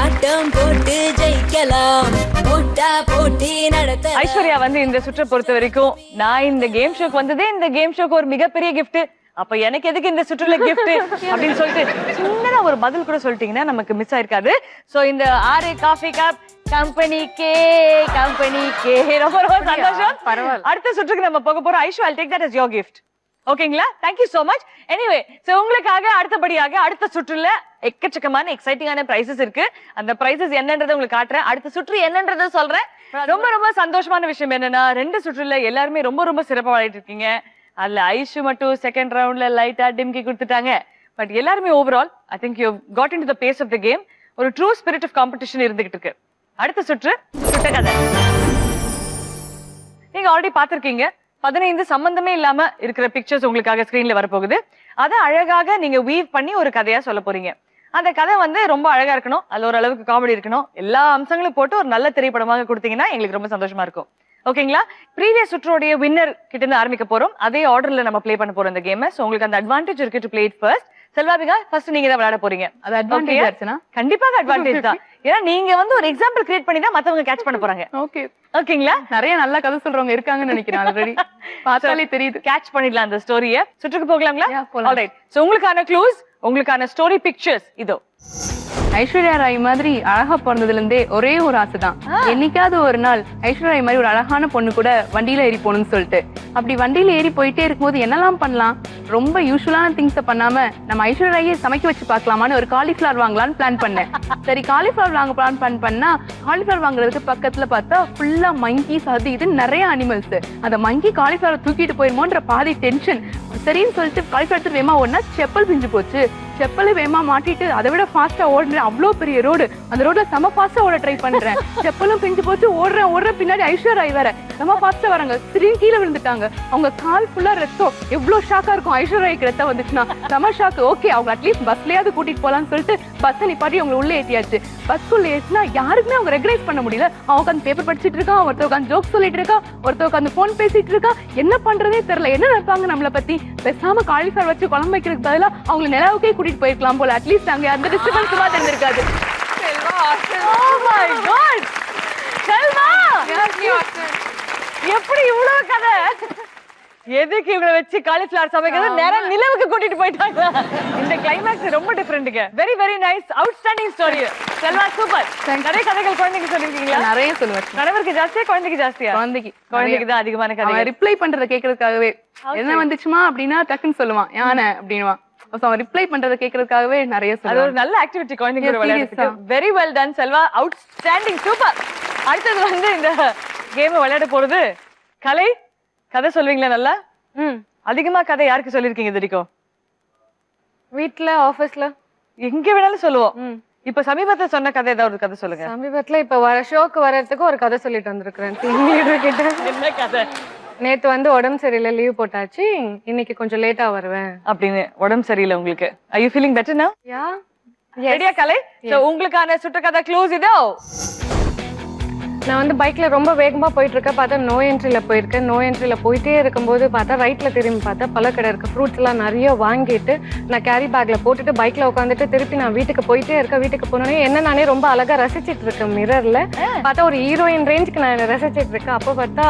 ஆட்டம் போட்டு ஜெயிக்கலாம் போட்டா போட்டி நடத்தலாம். ஐஸ்வர்யா வந்து இந்த சுற்றை பொறுத்த வரைக்கும், நான் இந்த கேம் ஷோக்கு வந்ததே இந்த கேம் ஷோக்கு ஒரு மிகப்பெரிய கிஃப்ட், அப்ப எனக்கு எதுக்கு இந்த சுற்றுல கிஃப்ட் அப்படின்னு சொல்லிட்டு சின்னதா ஒரு பதில் கூட சொல்லிட்டீங்கன்னா நமக்கு மிஸ் ஆயிருக்காது. சோ இந்த 6 காஃபி கப் கம்பெனிக்கே ரொம்ப ரொம்ப சந்தோஷம். பரவாயில்ல. அடுத்த சுற்றுக்கு நம்ம போக போறோம். Aishu, I'll take that as your gift. ஓகேங்களா? Thank you so much. Anyway, so உங்களுக்காக அடுத்தபடியாக அடுத்த சுற்றுல எக்கச்சக்கமான எக்ஸைட்டிங்கான பிரைசஸ் இருக்கு. அந்த பிரைசஸ் என்னன்றதை உங்களுக்கு காட்டுறேன். அடுத்த சுற்று என்னன்றதை சொல்றேன். ரொம்ப ரொம்ப சந்தோஷமான விஷயம் என்னன்னா, 2 சுற்றுல எல்லாருமே ரொம்ப ரொம்ப சிறப்பா விளையாடிட்டு இருக்கீங்க. அதுல ஐஷு மட்டும் செகண்ட் ரவுண்ட்ல லைட்டா டிம்கி கொடுத்துட்டாங்க. பட் எல்லாருமே overall I think you got into the pace of the game. ஒரு ட்ரூ ஸ்பிரிட் ஆஃப் காம்படிஷன் இருந்துகிட்டு இருக்கு. அடுத்த சுற்று சுட்ட கதை. நீங்க ஆல்ரெடி பாத்திருக்கீங்க. 15 சம்பந்தமே இல்லாம இருக்கிற பிக்சர்ஸ் உங்களுக்காக ஸ்கிரீன்ல வரப்போகுது. அதை அழகாக நீங்க வீவ் பண்ணி ஒரு கதையா சொல்ல போறீங்க. அந்த கதை வந்து ரொம்ப அழகா இருக்கணும், அதுல ஒரு அளவுக்கு காமெடி இருக்கணும், எல்லா அம்சங்களும் போட்டு ஒரு நல்ல திரைப்படமாக கொடுத்தீங்கன்னா எங்களுக்கு ரொம்ப சந்தோஷமா இருக்கும். ஓகேங்களா? ப்ரீவியஸ் சுற்றோடைய வின்னர் கிட்ட இருந்து ஆரம்பிக்க போறோம். அதே ஆர்டர்ல நம்ம ப்ளே பண்ண போறோம் இந்த கேம். சோ உங்களுக்கு அந்த அட்வான்டேஜ் இருக்கு to play it first. Selvambika, first நீங்க தான் விளையாட போறீங்க. அது அட்வான்டேஜ் ஆச்சுனா கண்டிப்பாக அட்வான்டேஜ் தான். ஏன்னா நீங்க வந்து ஒரு எக்ஸாம்பிள் கிரியேட் பண்ணி தான் மத்தவங்க கேட்ச் பண்ண போறாங்க. ஓகே ஓகேங்களா? நிறைய நல்ல கதை சொல்றவங்க இருக்காங்கன்னு நினைக்கிறேன். ஆல்ரெடி பார்த்தாலே தெரியுது. கேட்ச் பண்ணிடலாம் அந்த ஸ்டோரிய. சுற்றுக்கு போகலாங்களா? Yeah, போலாம். ஆல்ரைட். சோ உங்களுக்கான க்ளூஸ், உங்களுக்கான ஸ்டோரி பிக்சர்ஸ் இதோ. ஐஸ்வர்யா ராய் மாதிரி அழகா பிறந்ததுல இருந்தே ஒரே ஒரு ஆசை தான், என்னைக்காவது ஒரு நாள் ஐஸ்வர்யா ராய் மாதிரி ஒரு அழகான பொண்ணு கூட வண்டியில ஏறி போகணும்னு சொல்லிட்டு. அப்படி வண்டியில ஏறி போயிட்டே இருக்கும்போது என்னெல்லாம் பண்ணலாம், ரொம்ப யூஸ்வலான திங்ஸை பண்ணாம நம்ம ஐஸ்வர்யா ராயை சமைக்க வச்சு பார்க்கலாமான்னு ஒரு காலிஃபிளவர் வாங்கலாம்னு பிளான் பண்ணேன். சரி காலிஃபிளவர் வாங்க பிளான் பண்ணா காலிஃபிளவர் வாங்குறதுக்கு பக்கத்துல பார்த்தா ஃபுல்லா மங்கீஸ் அது இது நிறைய அனிமல்ஸ். அந்த மங்கி காலிஃபிளவர் தூக்கிட்டு போயிருமோன்ற பாதி டென்ஷன். சரின்னு சொல்லிட்டு காலிஃபிளவர் எடுத்து வேமா ஓடுனா செப்பல் பிஞ்சு போச்சு. செப்பலை வேமா மாட்டிட்டு அதை விட ஃபாஸ்டா ஓடுறேன். அவ்வளோ பெரிய ரோடு, அந்த ரோட்ல செம ஃபாஸ்டா ஓட ட்ரை பண்றேன். செப்பலும் பிஞ்சு போச்சு. ஓடுறேன் பின்னாடி ஐஸ்வர்யா ராய் வேற செம ஃபாஸ்டா வராங்க. திடீர்னு கீழே விழுந்துட்டாங்க. அவங்க கால் ஃபுல்லா ரத்தம். எவ்வளவு ஷாக்கா இருக்கும் ஐஸ்வர்யா ராய்க்கு ரத்தம் வந்துச்சுன்னா. செம ஷாக்கு. ஓகே அவங்க அட்லீஸ்ட் பஸ்லயாவது கூட்டிட்டு போலாம்னு சொல்லிட்டு பஸ் நிப்பாட்டி அவங்க உள்ள ஏற்றியாச்சு. பஸ்க்குள்ள ஏற்றினா யாருக்குமே அவங்க ரெகனைஸ் பண்ண முடியல. அவங்க அந்த பேப்பர் படிச்சுட்டு இருக்கான், ஒருத்தவங்க அந்த ஜோக் சொல்லிட்டு இருக்கா, ஒருத்தவங்க அந்த போன் பேசிட்டு இருக்கா. என்ன பண்றதே தெரியல. என்ன நினைப்பாங்க நம்மளை பத்தி? பேசாம காலிஃபிளவர் வச்சு குழம்பு வைக்கிறதுக்கு பதிலா அவங்க நிலாவுக்கே கூட்டிட்டு போயிருக்கலாம் போல. அட்லீஸ்ட் அங்க அந்த டிஸ்டர்பன்ஸ் மாதிரி இருந்திருக்காது. Oh my god! செல்வா! எப்படி இவ்வளவு கதை? எதுக்கு இவங்களை வச்சு காலிஃபிளவர் சமைக்கிறது? நேரம் நிலவுக்கு கூட்டிட்டு போயிட்டாங்க. இந்த கிளைமேக்ஸ் ரொம்ப டிஃபரெண்ட்ங்க. Very very nice, outstanding story. Selva super. நிறைய கதைகள் குழந்தைக்கு சொல்லிருக்கீங்களா? நிறைய சொல்லுவேன். கணவருக்கு ஜாஸ்தியா குழந்தைக்கு ஜாஸ்தியா? குழந்தைக்கு தான் அதிகமான கதை. ரிப்ளை பண்றத கேக்குறதுக்காகவே என்ன வந்துச்சுமா அப்படின்னா டக்குன்னு சொல்லுவான் யானை அப்படின்னுவான். ரிப்ளை பண்றத கேக்குறதுக்காகவே நிறைய அது ஒரு நல்ல ஆக்டிவிட்டி குழந்தைங்க விளையாடுறதுக்கு. Very well done Selva, outstanding, super. அடுத்தது வந்து இந்த கேம் விளையாட போறது கலை. கதை சொல்வீங்களா? நல்லா அதிகமா கதை யாருக்கு சொல்லிருக்கீங்க இது வரைக்கும்? வீட்ல, ஆபீஸ்ல, எங்க வேணாலும் சொல்லுவோம். இப்ப சமீபத்துல சொன்ன கதை ஏதாவது ஒரு கதை சொல்லுங்க. சமீபத்துல இப்ப வர ஷோக்கு வர்றதுக்கு ஒரு கதை சொல்லிட்டு வந்திருக்கிறேன். என்ன கதை? நேத்து வந்து உடம்பு சரியில்லை, லீவ் போட்டாச்சு, இன்னைக்கு கொஞ்சம் லேட்டா வருவேன் அப்படின்னு. உடம்பு சரியில்லை உங்களுக்கு. Are you feeling better now? யா ரெடியா கலை? சோ உங்களுக்கான சுற்று கதை க்ளோஸ் இதோ. நான் வந்து பைக்ல ரொம்ப வேகமா போயிட்டு இருக்கேன். பார்த்தா நோ என்ட்ரில போயிருக்கேன். நோ என்ட்ரில போயிட்டே இருக்கும்போது பார்த்தா ரைட்ல திரும்பி பார்த்தா பழக்கடை இருக்கு. ஃப்ரூட்ஸ் எல்லாம் நிறைய வாங்கிட்டு நான் கேரி பேக்ல போட்டுட்டு பைக்ல உட்காந்துட்டு திருப்பி நான் வீட்டுக்கு போயிட்டே இருக்கேன். வீட்டுக்கு போனோடனே என்ன நானே ரொம்ப அழகா ரசிச்சிட்டு இருக்கேன். மிரர்ல பார்த்தா ஒரு ஹீரோயின் ரேஞ்சுக்கு நான் ரசிச்சிட்டு இருக்கேன். அப்போ பார்த்தா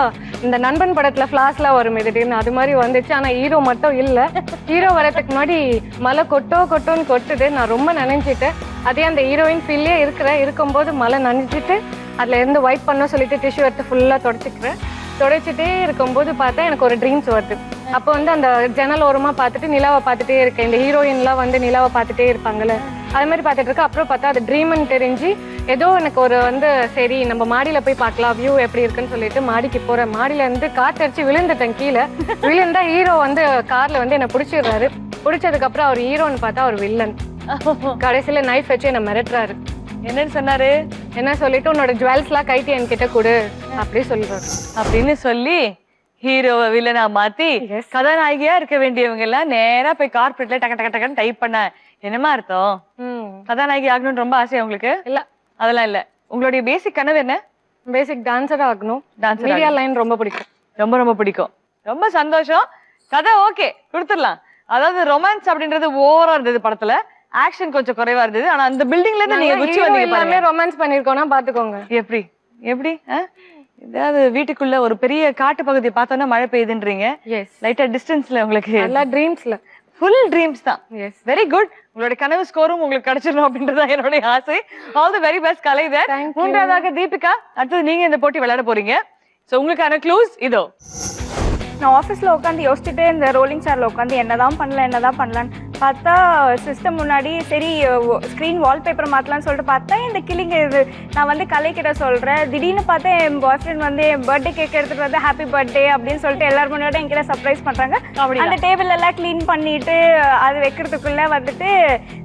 இந்த நண்பன் படத்துல ஃபிளாஷ்லாம் வரும் திடீர்னு அது மாதிரி வந்துச்சு. ஆனா ஹீரோ மட்டும் இல்ல. ஹீரோ வரதுக்கு முன்னாடி மழை கொட்டோன்னு கொட்டுது. நான் ரொம்ப நினைஞ்சிட்டேன். அதே அந்த ஹீரோயின் ஃபீல்லே இருக்கும்போது மழை நனைஞ்சிட்டு அதுல இருந்து வைப் பண்ண சொல்லிட்டு டிஷ்யூ எடுத்து ஃபுல்லா தொடச்சிட்டே இருக்கும்போது பார்த்தா எனக்கு ஒரு ட்ரீம்ஸ் வருது. அப்போ வந்து அந்த ஜன்னல் ஓரமா பார்த்துட்டு நிலாவை பார்த்துட்டே இருக்கேன். இந்த ஹீரோயின்லாம் வந்து நிலாவை பார்த்துட்டே இருப்பாங்கல்ல, அது மாதிரி பார்த்துட்டு இருக்கேன். அப்புறம் பார்த்தா அது ட்ரீம்னு தெரிஞ்சு ஏதோ எனக்கு ஒரு வந்து சரி நம்ம மாடியில போய் பார்க்கலாம் வியூ எப்படி இருக்குன்னு சொல்லிட்டு மாடிக்கு போறேன். மாடியில இருந்து காத்தடிச்சு விழுந்துட்டேன் கீழே. விழுந்தா ஹீரோ வந்து கார்ல வந்து என்னை பிடிச்சிடுறாரு. பிடிச்சதுக்கு அப்புறம் அவர் ஹீரோன்னு பார்த்தா அவர் வில்லன். கடைசியில நைஃப் வச்சு என்ன மிரட்டுறாரு. என்னன்னு சொன்னாரு? என்ன சொல்லிட்டு உன்னோட ஜுவல்ஸ் எல்லாம் கைட்டி என்கிட்ட கொடு அப்படி சொல்றாரு. அப்படின்னு சொல்லி ஹீரோவை வில்லனா மாத்தி கதாநாயகியா இருக்க வேண்டியவங்க எல்லாம் நேரா போய் கார்பரேட்ல டக்கு டைப் பண்ண. என்னமா அர்த்தம்? கதாநாயகி ஆகணும்னு ரொம்ப ஆசையா உங்களுக்கு? இல்ல அதெல்லாம் இல்ல. உங்களுடைய பேசிக் கனவு என்ன? பேசிக் டான்சர் ஆகணும். மீடியா லைன் ரொம்ப பிடிக்கும். ரொம்ப பிடிக்கும். ரொம்ப சந்தோஷம். கதை ஓகே கொடுத்துடலாம். அதாவது ரொமான்ஸ் அப்படின்றது ஓவரா இருந்தது படத்துல, ஆக்ஷன் கொஞ்சம் குறைவா இருந்தது. ஆனா அந்த பில்டிங்ல இருந்து நீங்க குச்சி வந்தீங்க. எல்லாமே ரொமான்ஸ் பண்ணிருக்கோம்னா பாத்துக்கோங்க. எப்படி எப்படி ஏதாவது வீட்டுக்குள்ள ஒரு பெரிய காட்டு பகுதியை பார்த்தோன்னா மழை பெய்யுதுன்றீங்க. லைட்டா டிஸ்டன்ஸ்ல உங்களுக்கு எல்லா ட்ரீம்ஸ்ல ஃபுல் ட்ரீம்ஸ் தான். Very good. உங்களோட கனவு ஸ்கோரும் உங்களுக்கு கிடைச்சிடணும் அப்படின்றதா என்னுடைய ஆசை. ஆல் தி வெரி பெஸ்ட் கலை. மூன்றாவதாக தீபிகா, அடுத்தது நீங்க இந்த போட்டி விளையாட போறீங்க. சோ உங்களுக்கான க்ளூஸ் இதோ. நான் ஆஃபீஸில் உட்காந்து யோசிச்சுட்டு இந்த ரோலிங் சேரில் உட்காந்து என்னதான் பண்ணலான்னு பார்த்தா சிஸ்டம் முன்னாடி சரி ஸ்க்ரீன் வால்பேப்பர் மாற்றலான்னு சொல்லிட்டு பார்த்தா இந்த கிளிங்க இது நான் வந்து கலைக்கிட்ட சொல்கிறேன். திடீர்னு பார்த்தா என் பாய் ஃப்ரெண்ட் வந்து என் பர்த்டே கேக் எடுத்துகிட்டு வந்து ஹாப்பி பர்த்டே அப்படின்னு சொல்லிட்டு எல்லாரும் முன்னாடி என்கிட்ட சர்ப்ரைஸ் பண்ணுறாங்க. அந்த டேபிள் எல்லாம் க்ளீன் பண்ணிட்டு அது வைக்கிறதுக்குள்ளே வந்துட்டு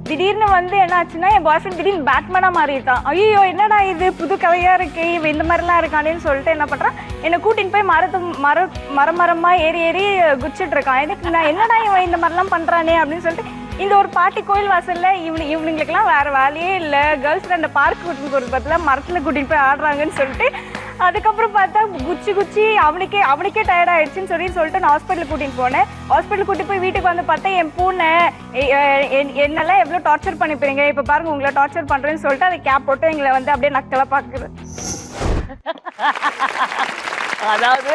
திடீர்னு வந்து என்ன ஆச்சுன்னா என் பாய் ஃப்ரெண்ட் திடீர்னு பேட்மேனாக மாறிட்டான். ஐயோ என்னடா இது புது கதையாக இருக்கு, இவன் இந்த மாதிரிலாம் இருக்கானேன்னு சொல்லிட்டு என்ன பண்ணுறான், என்னை கூட்டின்னு போய் மரமா ஏறி குச்சிட்டு இருக்கான். எனக்கு நான் என்னடா இவன் இந்த மாதிரிலாம் பண்றானே அப்படின்னு சொல்லிட்டு இந்த ஒரு பாட்டி கோயில் வாசல்ல இவனுங்களுக்கெல்லாம் வேற வேலையே இல்லை, கேர்ள்ஸ் அந்த பார்க் கூட்டிட்டு போறது பார்த்துல மரத்துல கூட்டிட்டு போய் ஆடுறாங்கன்னு சொல்லிட்டு அதுக்கப்புறம் பார்த்தா குச்சி அவனுக்கே டயர்ட் ஆயிடுச்சுன்னு சொல்லிட்டு நான் ஹாஸ்பிட்டல் கூட்டிட்டு போனேன். ஹாஸ்பிட்டல் கூட்டிட்டு போய் வீட்டுக்கு வந்து பார்த்தா என் பூனை என்னெல்லாம் எவ்வளவு டார்ச்சர் பண்ணிப்பீங்க, இப்ப பாருங்க உங்களை டார்ச்சர் பண்றேன்னு சொல்லிட்டு அதை கேப் போட்டு எங்களை வந்து அப்படியே நக்கலா பாக்குது. அதாவது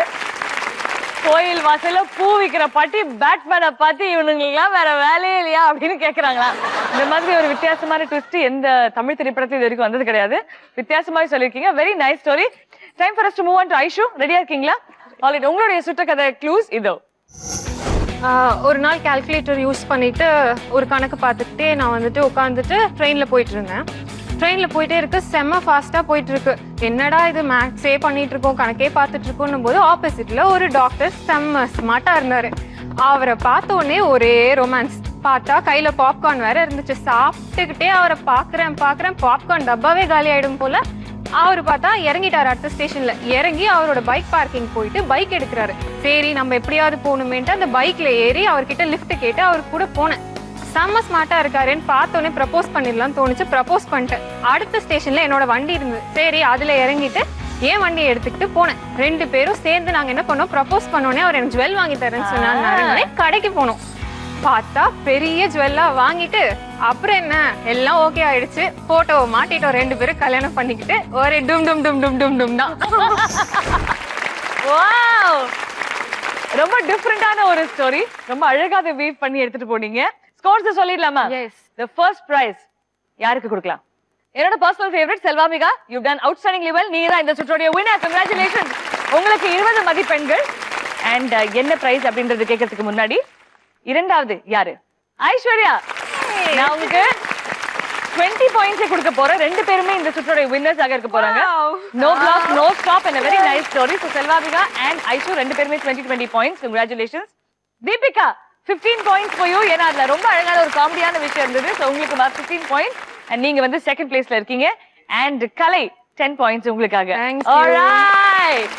கோயில் வாசல்ல பூ விக்கிற பாட்டி பேட்மேனை பார்த்து இவனுங்கெல்லாம் வேற வேலையே இல்லையா அப்படின்னு கேக்குறாங்களா? இந்த மாதிரி ஒரு வித்தியாசமான ட்விஸ்ட் எந்த தமிழ் திரைப்படத்தில் இது வரைக்கும் வந்தது கிடையாது. வித்தியாசமா சொல்லிருக்கீங்க. Very nice story. Time for us to move on to Aishu. ரெடியா இருக்கீங்களா? ஆல்ரைட், உங்களுடைய சுற்ற கதை க்ளூஸ் இதோ. ஒரு நாள் கால்குலேட்டர் யூஸ் பண்ணிட்டு ஒரு கணக்கு பார்த்துக்கிட்டே நான் வந்துட்டு உட்காந்துட்டு ட்ரெயின்ல போயிட்டு இருந்தேன். ட்ரெயின்ல போயிட்டே இருக்கு, செம்ம ஃபாஸ்டா போயிட்டு இருக்கு. என்னடா இது மேக்ஸே பண்ணிட்டு இருக்கோம், கணக்கே பார்த்துட்டு இருக்கோம் போது ஆப்போசிட்ல ஒரு டாக்டர் செம்ம ஸ்மார்ட்டா இருந்தாரு. அவரை பார்த்த உடனே ஒரே ரொமான்ஸ். பார்த்தா கையில பாப்கார்ன் வேற இருந்துச்சு. சாப்பிட்டுக்கிட்டே அவரை பாக்குறேன் பாப்கார்ன் டப்பாவே காலி ஆயிடும் போல. அவரு பார்த்தா இறங்கிட்டாரு. அடுத்த ஸ்டேஷன்ல இறங்கி அவரோட பைக் பார்க்கிங் போயிட்டு பைக் எடுக்கிறாரு. சரி நம்ம எப்படியாவது போகணுமேன்ட்டு அந்த பைக்ல ஏறி அவர்கிட்ட லிஃப்ட் கேட்டு அவரு கூட போனேன். செம்ம ஸ்மார்ட்டா இருக்காருன்னு பார்த்தோன்னே ப்ரப்போஸ் பண்ணிடலாம்னு தோணுச்சு. ப்ரப்போஸ் பண்ணிட்டேன். அடுத்த ஸ்டேஷன்ல என்னோட வண்டி இருந்தது. சரி அதுல இறங்கிட்டு என் வண்டியை எடுத்துக்கிட்டு போனேன். 2 பேரும் சேர்ந்து நாங்க என்ன பண்ணோம், ப்ரப்போஸ் பண்ணோடனே அவர் எனக்கு ஜுவல் வாங்கி தரேன்னு சொன்னாரு. கடைக்கு போனோம். பார்த்தா பெரிய ஜுவல்லா வாங்கிட்டு அப்புறம் என்ன எல்லாம் ஓகே ஆயிடுச்சு. போட்டோவை மாட்டிட்டோம். 2 பேரும் கல்யாணம் பண்ணிக்கிட்டு ஒரே டும் டும் டும் டும் டும் டும் தான். வாவ், ரொம்ப டிஃபரெண்டான ஒரு ஸ்டோரி. ரொம்ப அழகா அதை வீவ் பண்ணி எடுத்துட்டு போனீங்க. ஸ்கோர்ஸ் சொல்லிடலாமா? எஸ். The first prize யாருக்கு கொடுக்கலாம்? என்னோட personal favourite Selvamika. You done outstandingly well. நீங்க தான் இந்த சுற்றோட winner. Congratulations. உங்களுக்கு 20 மதிப்பெண்கள். அண்ட் என்ன பிரைஸ் அப்படின்றது கேட்கறதுக்கு முன்னாடி இரண்டாவது யாரு? ஐஸ்வர்யா. நான் உங்களுக்கு 20 பாயிண்ட்ஸ் கொடுக்க போறேன். 2 பேருமே இந்த சுற்றோட வின்னர்ஸ் ஆக இருக்க போறாங்க. No block, no stop and a very nice story. So Selvamika and Aishu 2 பேருமே 20 points. Congratulations. Deepika 15 points for you. ஏன்னா அதுல ரொம்ப அழகான ஒரு காமெடியான விஷயம் இருந்தது. So உங்களுக்கு 15 points and நீங்க வந்து செகண்ட் பிளேஸ்ல இருக்கீங்க. And கலை 10 points உங்களுக்காக. Alright.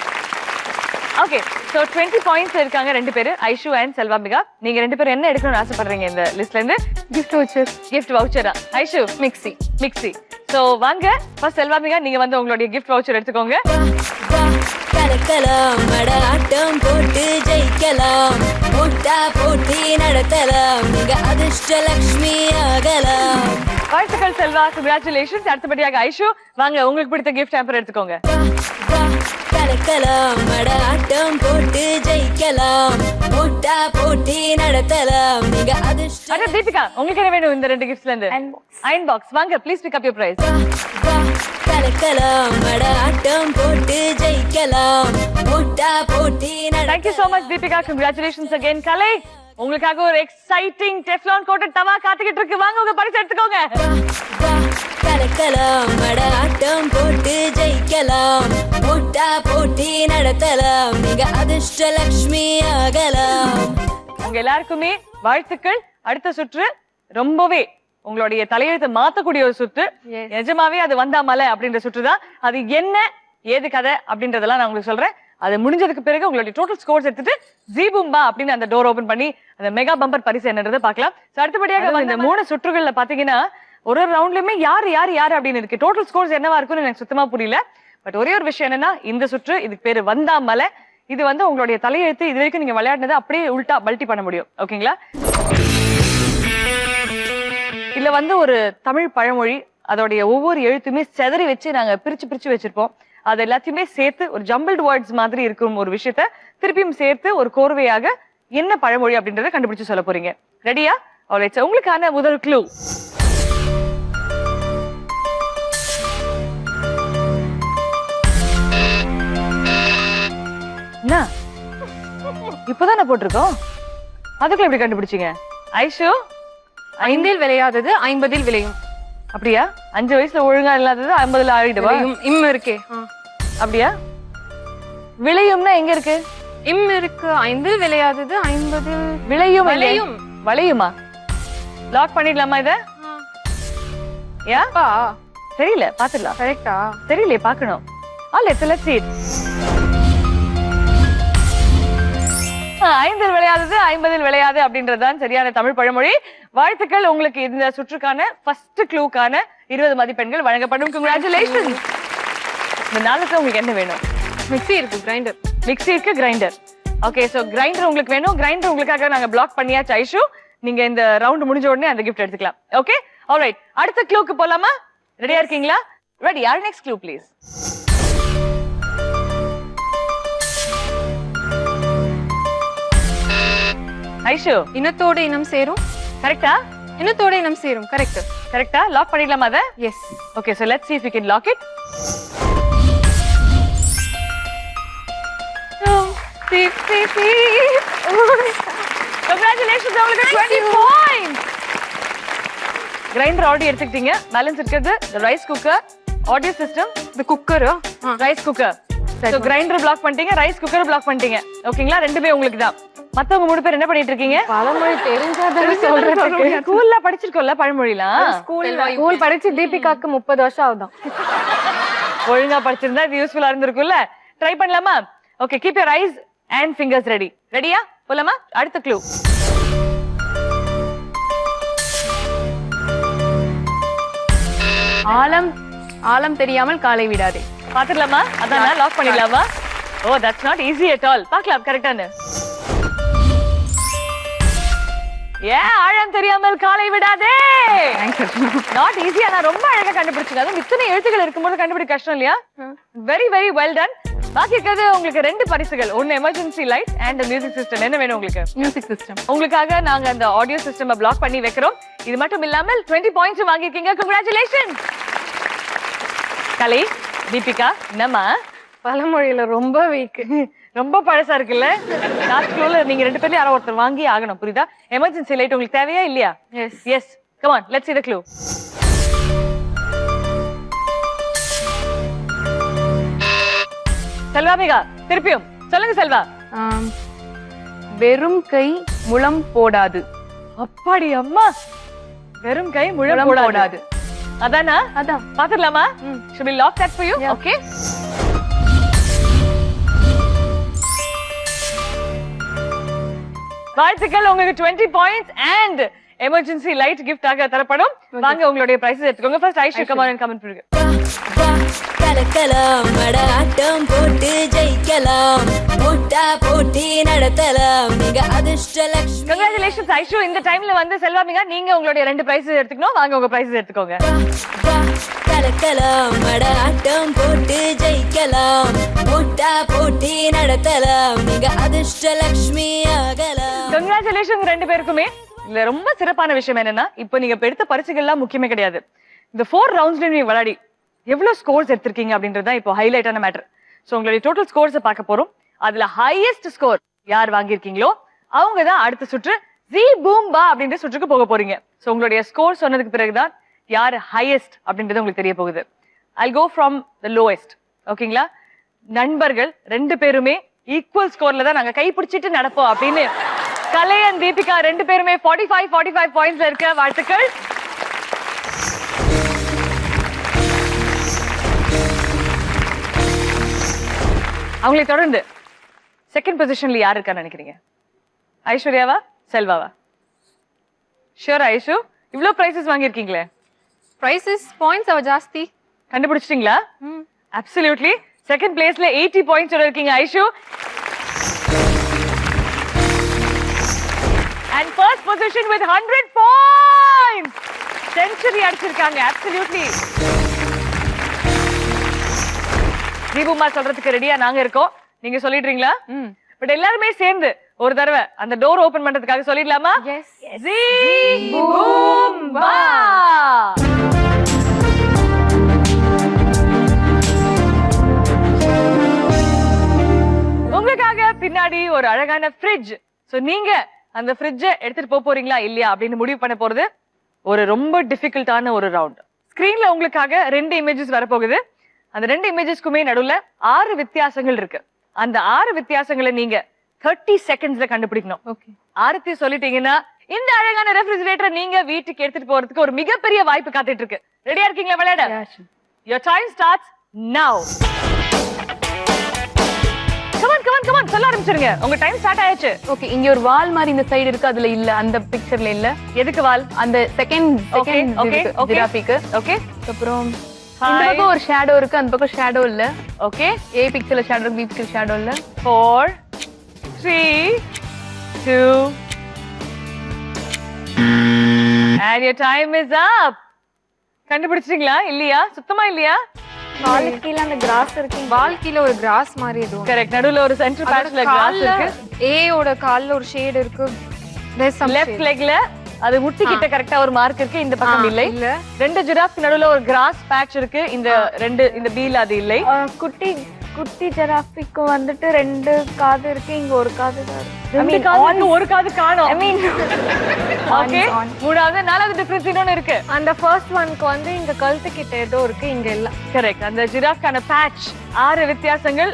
Okay. So 20 points இருக்காங்க 2 பேரு, ஐஷு and செல்வாமிகா. நீங்க 2 பேரும் என்ன எடுக்கணும்னு ஆசைப்படுறீங்க இந்த லிஸ்ட்ல இருந்து? Gift voucher. கிஃப்ட் வவுச்சரா? ஐஷு மிக்ஸி. சோ வாங்க ஃபர்ஸ்ட் செல்வாமிகா நீங்க வந்து உங்களுடைய கிஃப்ட் வவுச்சர் எடுத்துக்கோங்க. கலக்கலாம் மட ஆட்டம் போட்டு ஜெயிக்கலாம், போட்டா போட்டி நடத்தலாம், நீங்க அதிர்ஷ்ட லட்சுமி ஆகலாம். வாழ்த்துக்கள் செல்வா. கங்க்ராச்சுலேஷன்ஸ். அடுத்தபடியாக ஐஷு வாங்க உங்களுக்கு பிடித்த கிஃப்ட் ஹேம்பர் எடுத்துக்கோங்க. கலக்கலாம் மட ஆட்டம் போட்டு ஜெயிக்கலாம், போட்டா போட்டி நடத்தலாம், நீங்க அதிர்ஷ்ட. அட தீபிகா உங்களுக்கு என்ன வேணும் இந்த 2 கிஃப்ட்ஸ்ல இருந்து? Iron box. வாங்க please pick up your prize. கலக்கலாம் மட ஆட்டம் போட்டு ஜெயிக்கலாம், போட்டா போட்டி நடத்தலாம். Thank you so much Deepika. Congratulations again. கலை உங்களுக்காக ஒரு எக்ஸைட்டிங் டெஃப்லான் கோட்டட் தவா காத்துக்கிட்டு இருக்கு. வாங்க உங்க பரிசு எடுத்துக்கோங்க. கலக்கலாம் மட ஆட்டம் போட்டு ஜெயிக்கலாம், போட்டா போட்டி நடத்தலாம், நீங்க அதிர்ஷ்ட லட்சுமி ஆகலாம். உங்க எல்லாருக்குமே வாழ்த்துக்கள். அடுத்த சுற்று ரொம்பவே உங்களுடைய தலையெழுத்தை மாத்தக்கூடிய ஒரு சுற்று. நிஜமாவே அது வந்தாமலை அப்படின்ற சுற்றுதான். அது என்ன ஏது கதை அப்படின்றதெல்லாம் நான் உங்களுக்கு சொல்றேன். அது முடிஞ்சதுக்கு பிறகு உங்களுடைய டோட்டல் ஸ்கோர்ஸ் எடுத்துட்டு ஜீபும்பா அப்படின்னு அந்த டோர் ஓபன் பண்ணி அந்த மெகா பம்பர் பரிசு என்னன்றதை பார்க்கலாம். அடுத்தபடியாக இந்த 3 சுற்றுகள்ல பாத்தீங்கன்னா ஒரு ரவுண்ட்லயுமே யாரு அப்படின்னு இருக்கு. டோட்டல் ஸ்கோர்ஸ் என்னவா இருக்குன்னு எனக்கு சுத்தமா புரியல. பட் ஒரே ஒரு விஷயம் என்னன்னா இந்த சுற்று இதுக்கு பேரு வந்தாமலை. இது வந்து உங்களுடைய தலையெழுத்து இது வரைக்கும் நீங்க விளையாடினதை அப்படியே உல்டா பல்ட்டி பண்ண முடியும். ஓகேங்களா? இதுல வந்து ஒரு தமிழ் பழமொழி அதோடைய ஒவ்வொரு எழுத்துமே செதறி வச்சு நாங்க பிரிச்சு வச்சிருப்போம். அது எல்லாத்தையுமே சேர்த்து ஒரு ஜம்பிள்டு வேர்ட்ஸ் மாதிரி இருக்கும் ஒரு விஷயத்த திருப்பியும் சேர்த்து ஒரு கோர்வையாக என்ன பழமொழி அப்படின்றத கண்டுபிடிச்சு சொல்ல போறீங்க. ரெடியா? ஆல்ரைட். உங்களுக்கான முதல் க்ளூ. என்ன இப்பதானே போட்டிருக்கோம், அதுக்குள்ள எப்படி கண்டுபிடிச்சீங்க? ஐஷு 5 விளையாதது 50 விளையும். அப்படியா? 5 வயசுல ஒழுங்கா இல்லாதது 50 ஆயிடுவா? இம் இருக்கே. அப்படியா? விளையும்னா எங்க இருக்கு? இம் இருக்கு. 5 விளையாதது 50 விளையும். விளையும். வளையுமா? லாக் பண்ணிடலாமா இத? ஏப்பா தெரியல, பாத்துடலாம். கரெக்ட்டா? தெரியல, பாக்கணும். let's see it. 5 விளையாதது 50 விளையாது அப்படின்றதுதான் சரியான தமிழ் பழமொழி. வாழ்த்துக்கள். உங்களுக்கு இந்த சுற்றுக்கான ஃபர்ஸ்ட் க்ளூக்கான 20 மதிப்பெண்கள் வழங்கப்படும். கங்க்ராச்சுலேஷன்ஸ். இந்த நாலுல உங்களுக்கு என்ன வேணும்? மிக்ஸி இருக்கு, கிரைண்டர். மிக்ஸி இருக்கு, கிரைண்டர். ஓகே, சோ கிரைண்டர் உங்களுக்கு வேணும். கிரைண்டர் உங்களுக்காக நாங்க பிளாக் பண்ணியாச்சு ஐஷு. நீங்க இந்த ரவுண்ட் முடிஞ்ச உடனே அந்த கிஃப்ட் எடுத்துக்கலாம். Okay, alright. அடுத்த க்ளூக்கு போலாமா? ரெடியா இருக்கீங்களா? Ready. our next clue please. Aishu, இனத்தோட இனம் சேரும். கரெக்ட்டா? இனத்தோட இனம் சேரும். கரெக்ட். கரெக்ட்டா? லாக் பண்ணிடலாமா அத? S. Okay, so let's see if we can lock it. Congratulations, உங்களுக்கு 20 points. கிரைண்டர் ஆல்ரெடி எடுத்துக்கிட்டீங்க. பேலன்ஸ் இருக்குது ரைஸ் குக்கர், ஆடியோ சிஸ்டம், இந்த cooker, rice cooker. So grinder block பண்ணிட்டீங்க, ரைஸ் குக்கர் பிளாக் பண்ணிட்டீங்க. ஓகேங்களா? ரெண்டுமே உங்களுக்கு தான். மத்தவங்க மூணு பேர் என்ன பண்ணிட்டு இருக்கீங்க? பழமொழி தெரிஞ்சாதானே சொல்றதுக்கு. ஸ்கூல்ல படிச்சிருக்கோம்ல பழமொழிலாம். ஸ்கூல் படிச்சு தீபிகாக்கு 30 வருஷம் ஆகுதான். ஒழுங்கா படிச்சிருந்தா இது யூஸ்ஃபுல்லா இருந்திருக்கும்ல. ட்ரை பண்ணலாமா? Okay, keep your eyes and fingers ready. ரெடியா? போலாமா? அடுத்த க்ளூ. ஆழம் தெரியாமல் காலை விடாதே. பாத்துடலாமா? அதானா? லாக் பண்ணிடலாமா? Oh, that's not easy at all. பார்க்கலாம் கரெக்டானு. ஆழம் தெரியாமல் காலை விடாதே. Not easy. ஆனா ரொம்ப அழகா கண்டுபிடிச்சீங்க. அதுவும் இத்தனை எழுத்துக்கள் இருக்கும்போது கண்டுபிடிக்க கஷ்டம் இல்லையா? Very very well done. பாக்கி இருக்கிறது உங்களுக்கு 2 பரிசுகள். ஒன்னு emergency light and music system. என்ன வேணும் உங்களுக்கு? Music system. உங்களுக்காக நாங்க அந்த ஆடியோ சிஸ்டம் பிளாக் பண்ணி வைக்கிறோம். இது மட்டும் இல்லாமல் 20 பாயிண்ட்ஸ் வாங்கிருக்கீங்க. கங்க்ராச்சுலேஷன். கலை, தீபிகா, நம்ம பழமொழியில ரொம்ப வீக். ரொம்ப பழசா இருக்குல்ல? லாஸ்ட் க்ளூல நீங்க 2 பேர்ல யாரோ ஒருத்தர் வாங்கி ஆகணும். புரியுதா? எமர்ஜென்சி லைட் உங்களுக்கு தேவையா இல்லையா? Yes. Yes. Come on, let's see the clue. Selvamika, திருப்பியும் சொல்லுங்க செல்வா. வெறும் கை முழம் போடாது. அப்பாடி அம்மா, வெறும் கை முழம் போடாது. அதானா? அதான். பாத்துடலாமா? should we lock that for you? Okay. வாழ்த்துக்கள், உங்களுக்கு 20 points and emergency light gift ஆக தரப்படும். வாங்க உங்களுடைய பிரைஸஸ் எடுத்துக்கோங்க. First Aishu, come on comment பண்ணுங்க. கலக்கலாம், மட ஆட்டம் போட்டு ஜெயிக்கலாம், போட்டா போட்டி நடத்தலாம், நீங்க அதிர்ஷ்டலட்சுமி. கங்க்ராச்சுலேஷன்ஸ் ஐஷு. இந்த டைம்ல வந்து செல்வாமிகா, நீங்க உங்களுடைய 2 பிரைஸஸ் எடுத்துக்கணும். வாங்க உங்க பிரைஸஸ் எடுத்துக்கோங்க. கலக்கலாம், மட ஆட்டம் போட்டு ஜெயிக்கலாம், போட்டா போட்டி நடத்தலாம், நீங்க அதிர்ஷ்டலட்சுமி ஆகலாம். கங்க்ராச்சுலேஷன்ஸ் 2 பேருக்குமே. இதுல ரொம்ப சிறப்பான விஷயம் என்னன்னா, இப்போ நீங்க எடுத்த பரிசுகள்லாம் முக்கியமே கிடையாது. இந்த 4 ரவுண்ட்ஸ்ல நீங்க விளையாடி எவ்வளவு ஸ்கோர்ஸ் எடுத்திருக்கீங்க அப்படின்றது தான் இப்போ ஹைலைட்டான மேட்டர். சோ உங்களுடைய டோட்டல் ஸ்கோர்ஸை பார்க்க போறோம். அதுல ஹையஸ்ட் ஸ்கோர் யார் வாங்கியிருக்கீங்களோ அவங்க தான் அடுத்த சுற்று ஜி பூம்பா அப்படின்ற சுற்றுக்கு போக போறீங்க. சோ உங்களுடைய ஸ்கோர் சொன்னதுக்கு பிறகுதான் யார் ஹையஸ்ட் அப்படின்றது உங்களுக்கு தெரிய போகுது. I'll go from the lowest. ஓகேங்களா? நண்பர்கள் 2 பேருமே ஈக்குவல் ஸ்கோர்ல தான் நாங்க கை பிடிச்சிட்டு நடப்போம் அப்படின்னு கலை and தீபிகா 2 பேருமே 45 பாயிண்ட்ஸ்ல இருக்க. வாழ்த்துக்கள். அவங்களை தொடர்ந்து செகண்ட் பொசிஷன்ல யார் இருக்கா நினைக்கிறீங்க? ஐஸ்வர்யாவா, செல்வாவா? ஷூர் ஐஷு, இவ்ளோ பிரைசஸ் வாங்கியிருக்கீங்களே. பிரைசஸ் பாயிண்ட்ஸ் அவ ஜாஸ்தி. கண்டுபிடிச்சிட்டீங்களா? அப்சல்யூட்லி. செகண்ட் பிளேஸ்ல 80 பாயிண்ட்ஸ் இருக்கீங்க Aishu. And first position with 100 points. Century அடிச்சிருக்காங்க. Absolutely. தீபுமா சொல்றதுக்கு ரெடியா நாங்க இருக்கோம். நீங்க சொல்லிடுறீங்களா? பட் எல்லாருமே சேர்ந்து ஒரு தடவை அந்த டோர் ஓபன் பண்றதுக்காக சொல்லிடலாமா? எஸ். பூம்பா. உங்களுக்காக பின்னாடி ஒரு அழகான ஃப்ரிட்ஜ். சோ நீங்க அந்த ஃப்ரிட்ஜை எடுத்துட்டு போறீங்களா இல்லையா அப்படின்னு முடிவு பண்ண போறது ஒரு ரொம்ப டிஃபிகல்ட்டான ஒரு ரவுண்ட். ஸ்கிரீன்ல உங்களுக்காக 2 இமேஜஸ் வரப்போகுது. அந்த 2 இமேஜஸ்க்குமே நடுவுல 6 வித்தியாசங்கள் இருக்கு. அந்த 6 வித்தியாசங்களை நீங்க 30 செகண்ட்ஸ்ல கண்டுபிடிக்கணும். ஓகே. 6 சொல்லிட்டீங்கன்னா இந்த அழகான ரெஃப்ரிஜரேட்டர் நீங்க வீட்டுக்கு எடுத்துட்டு போறதுக்கு ஒரு மிகப்பெரிய வாய்ப்பு காத்துட்டு இருக்கு. ரெடியா இருக்கீங்களா விளையாட? Your time starts now. Come on, சொல்ல ஆரம்பிச்சிருங்க. உங்க டைம் ஸ்டார்ட் ஆயிடுச்சு. ஓகே, இங்க ஒரு வால் மாதிரி இந்த சைடு இருக்கு, அதுல இல்ல, அந்த பிக்சர்ல இல்ல. எதுக்கு வால்? அந்த செகண்ட் ஜிராஃபிக்கு. ஓகே. அப்புறம் இந்த பக்கம் ஒரு ஷேடோ இருக்கு, அந்த பக்கம் ஷேடோ இல்ல. ஓகே, ஏ பிக்சர்ல ஷேடோ இருக்கு, பி பிக்சர் ஷேடோ இல்ல. 4 3 2 and your time is up. கண்டுபிடிச்சிட்டீங்களா? இல்லையா? சுத்தமா இல்லையா? காலுக்கு கீழே அந்த கிராஸ் இருக்கு. வால் கீழ ஒரு கிராஸ் மாதிரி எதுவும் கரெக்ட். நடுவுல ஒரு சென்டர் பேட்ச்ல கிராஸ் இருக்கு. ஏயோட கால்ல ஒரு ஷேட் இருக்கு. லெஃப்ட் லெக்ல அது முட்டி கிட்ட கரெக்டா ஒரு மார்க் இருக்கு, இந்த பக்கம் இல்லை. ரெண்டு ஜிராஃப்க்கு நடுவுல ஒரு கிராஸ் பேட்ச் இருக்கு, இந்த பீல அது இல்லை. குட்டி ஜிராஃபிக்கு வந்துட்டு 2 காது இருக்கு, இங்க ஒரு காது தான் இருக்கு. ரெண்டு காதுக்கு ஒரு காது காணோம். I mean ஓகே, மூணாவது நாலாவது டிஃபரன்ஸ் இன்னொன்னு இருக்கு. அந்த ஃபர்ஸ்ட் ஒன்க்கு வந்து இங்க கழுத்து கிட்ட ஏதோ இருக்கு, இங்க இல்ல. கரெக்ட். அந்த ஜிராஃப்கான பேட்ச் 6 வித்தியாசங்கள்.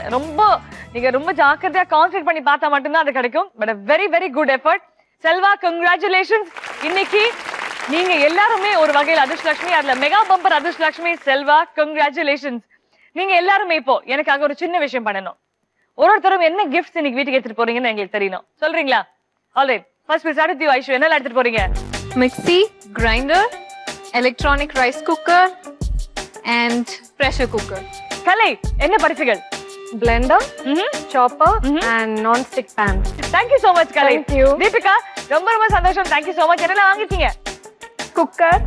நீங்க ரொம்ப ஜாக்கிரதையா கான்சென்ட்ரேட் பண்ணி பார்த்தா மட்டும்தான் அது கிடைக்கும். But very very good effort. Selva, congratulations. இன்னைக்கு நீங்க எல்லாருமே ஒரு வகையில் அதிர்ஷ்டலட்சுமி. அதுல mega bumper Adhirshtalakshmi Selva, congratulations. நீங்க எல்லாருமே இப்போ எனக்காக ஒரு சின்ன விஷயம் பண்ணணும். ஒருத்தரும் என்ன கிஃப்ட்ஸ் இன்னைக்கு வீட்டுக்கு எடுத்துட்டு போறீங்கன்னு எங்களுக்கு தெரியணும். சொல்றீங்களா? Alright, first we start with you, Aishu. என்ன எடுத்துட்டு போறீங்க? Mixie, grinder, electronic rice cooker and pressure cooker. Kalai, என்ன பரிசுகள்? Blender, chopper and non stick pan. Thank you so much Kalai. Thank you. Deepika, ரொம்ப சந்தோஷம். Thank you so much. என்ன வாங்கிட்டீங்க? குக்கர்,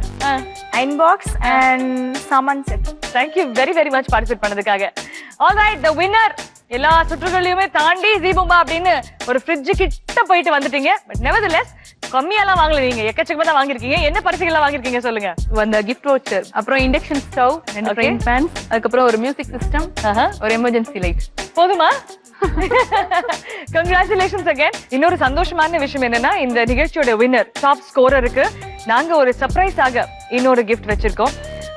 அயன் பாக்ஸ் அண்ட் சாமான் set. Thank you very very much participate பண்ணதுக்காக. All right, the winner. எல்லா சுற்றுகளையுமே தாண்டி ஜீபும்பா அப்படின்னு ஒரு ஃப்ரிட்ஜ் கிட்ட போயிட்டு வந்துட்டீங்க. பட் நெவர்தலெஸ் கம்மியெல்லாம் வாங்கல, நீங்க எக்கச்சக்கமா தான் வாங்கிருக்கீங்க. என்ன பரிசுகள்லாம் வாங்கிருக்கீங்க சொல்லுங்க. அந்த கிஃப்ட் வவுச்சர், அப்புறம் இண்டக்ஷன் ஸ்டவ், 2 ஃப்ரைங் பேன்ஸ், அதுக்கப்புறம் ஒரு மியூசிக் சிஸ்டம், ஒரு எமர்ஜென்சி லைட். போதுமா? Congratulations again. இன்னொரு சந்தோஷமான விஷயம் என்னன்னா, இந்த நிகழ்ச்சியோட வின்னர் டாப் ஸ்கோரருக்கு நாங்க ஒரு சர்ப்ரைஸ் ஆக இன்னொரு கிஃப்ட் வச்சிருக்கோம்.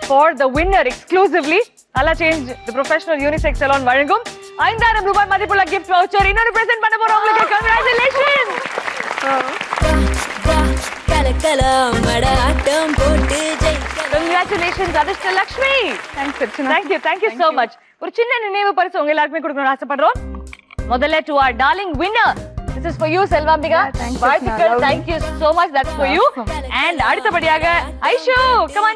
For the winner exclusively, Ala Change the Professional Unisex Salon வழங்கும் 5000 ரூபாய் மதிப்புள்ள gift voucher இன்னொரு present பண்ண போறோம் உங்களுக்கு. Congratulations. கலக்கலாம் மட ஆட்டம் போட்டு ஜெயிக்கலாம். Congratulations அதிர்ஷ்ட Lakshmi. Thank you so much. ஒரு சின்ன நினைவு பரிசு உங்க எல்லாருக்குமே கொடுக்கணும்னு ஆசைப்படுறோம். முதல்ல to our darling winner. This is for you Selvaambika. வாழ்த்துக்கள். Thank you so much. That's for you. And அடுத்தபடியாக ஐஷு, come on.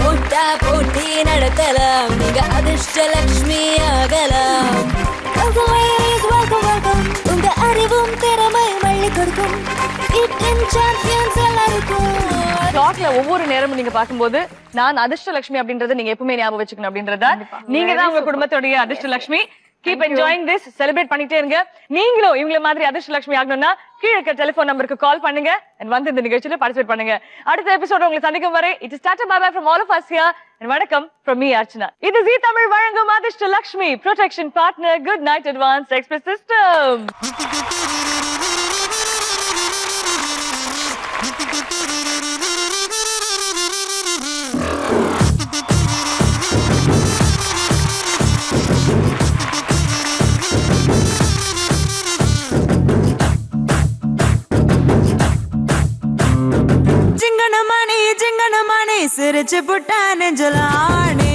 முட்டா போட்டி நடத்தலாம், நீங்க அதிர்ஷ்ட லட்சுமி ஆகலாம். Welcome ladies, welcome. உங்க அறிவும் திறமை மள்ளி கொடுக்கும் இட்டன் சாம்பியன்ஸ் எல்லாருக்கும். டாக்ல ஒவ்வொரு நேரமும் நீங்க பாக்கும்போது நான் அதிர்ஷ்ட லட்சுமி அப்படின்றத நீங்க எப்பவுமே ஞாபகம் வச்சுக்கணும் அப்படின்றத. நீங்க தான் உங்க குடும்பத்தோட அதிர்ஷ்ட Lakshmi. Keep enjoying this, celebrate பண்ணிட்டே இருங்க. நீங்களும் இவங்கள மாதிரி அதிர்ஷ்ட லட்சுமி ஆகணும்னா கீழ இருக்க டெலிபோன் நம்பருக்கு கால் பண்ணுங்க and வந்து இந்த நிகழ்ச்சியில பார்ட்டிசிபேட் பண்ணுங்க. அடுத்த எபிசோட் உங்களை சந்திக்கும் வரை it is tata bye bye from all of us here and வணக்கம் from me Archana. இது ஜீ தமிழ் வழங்கும் அதிர்ஷ்ட Lakshmi protection partner Good Night Advanced Express System. சிங்கனமணி சிரிச்சு புட்டானே ஜலானே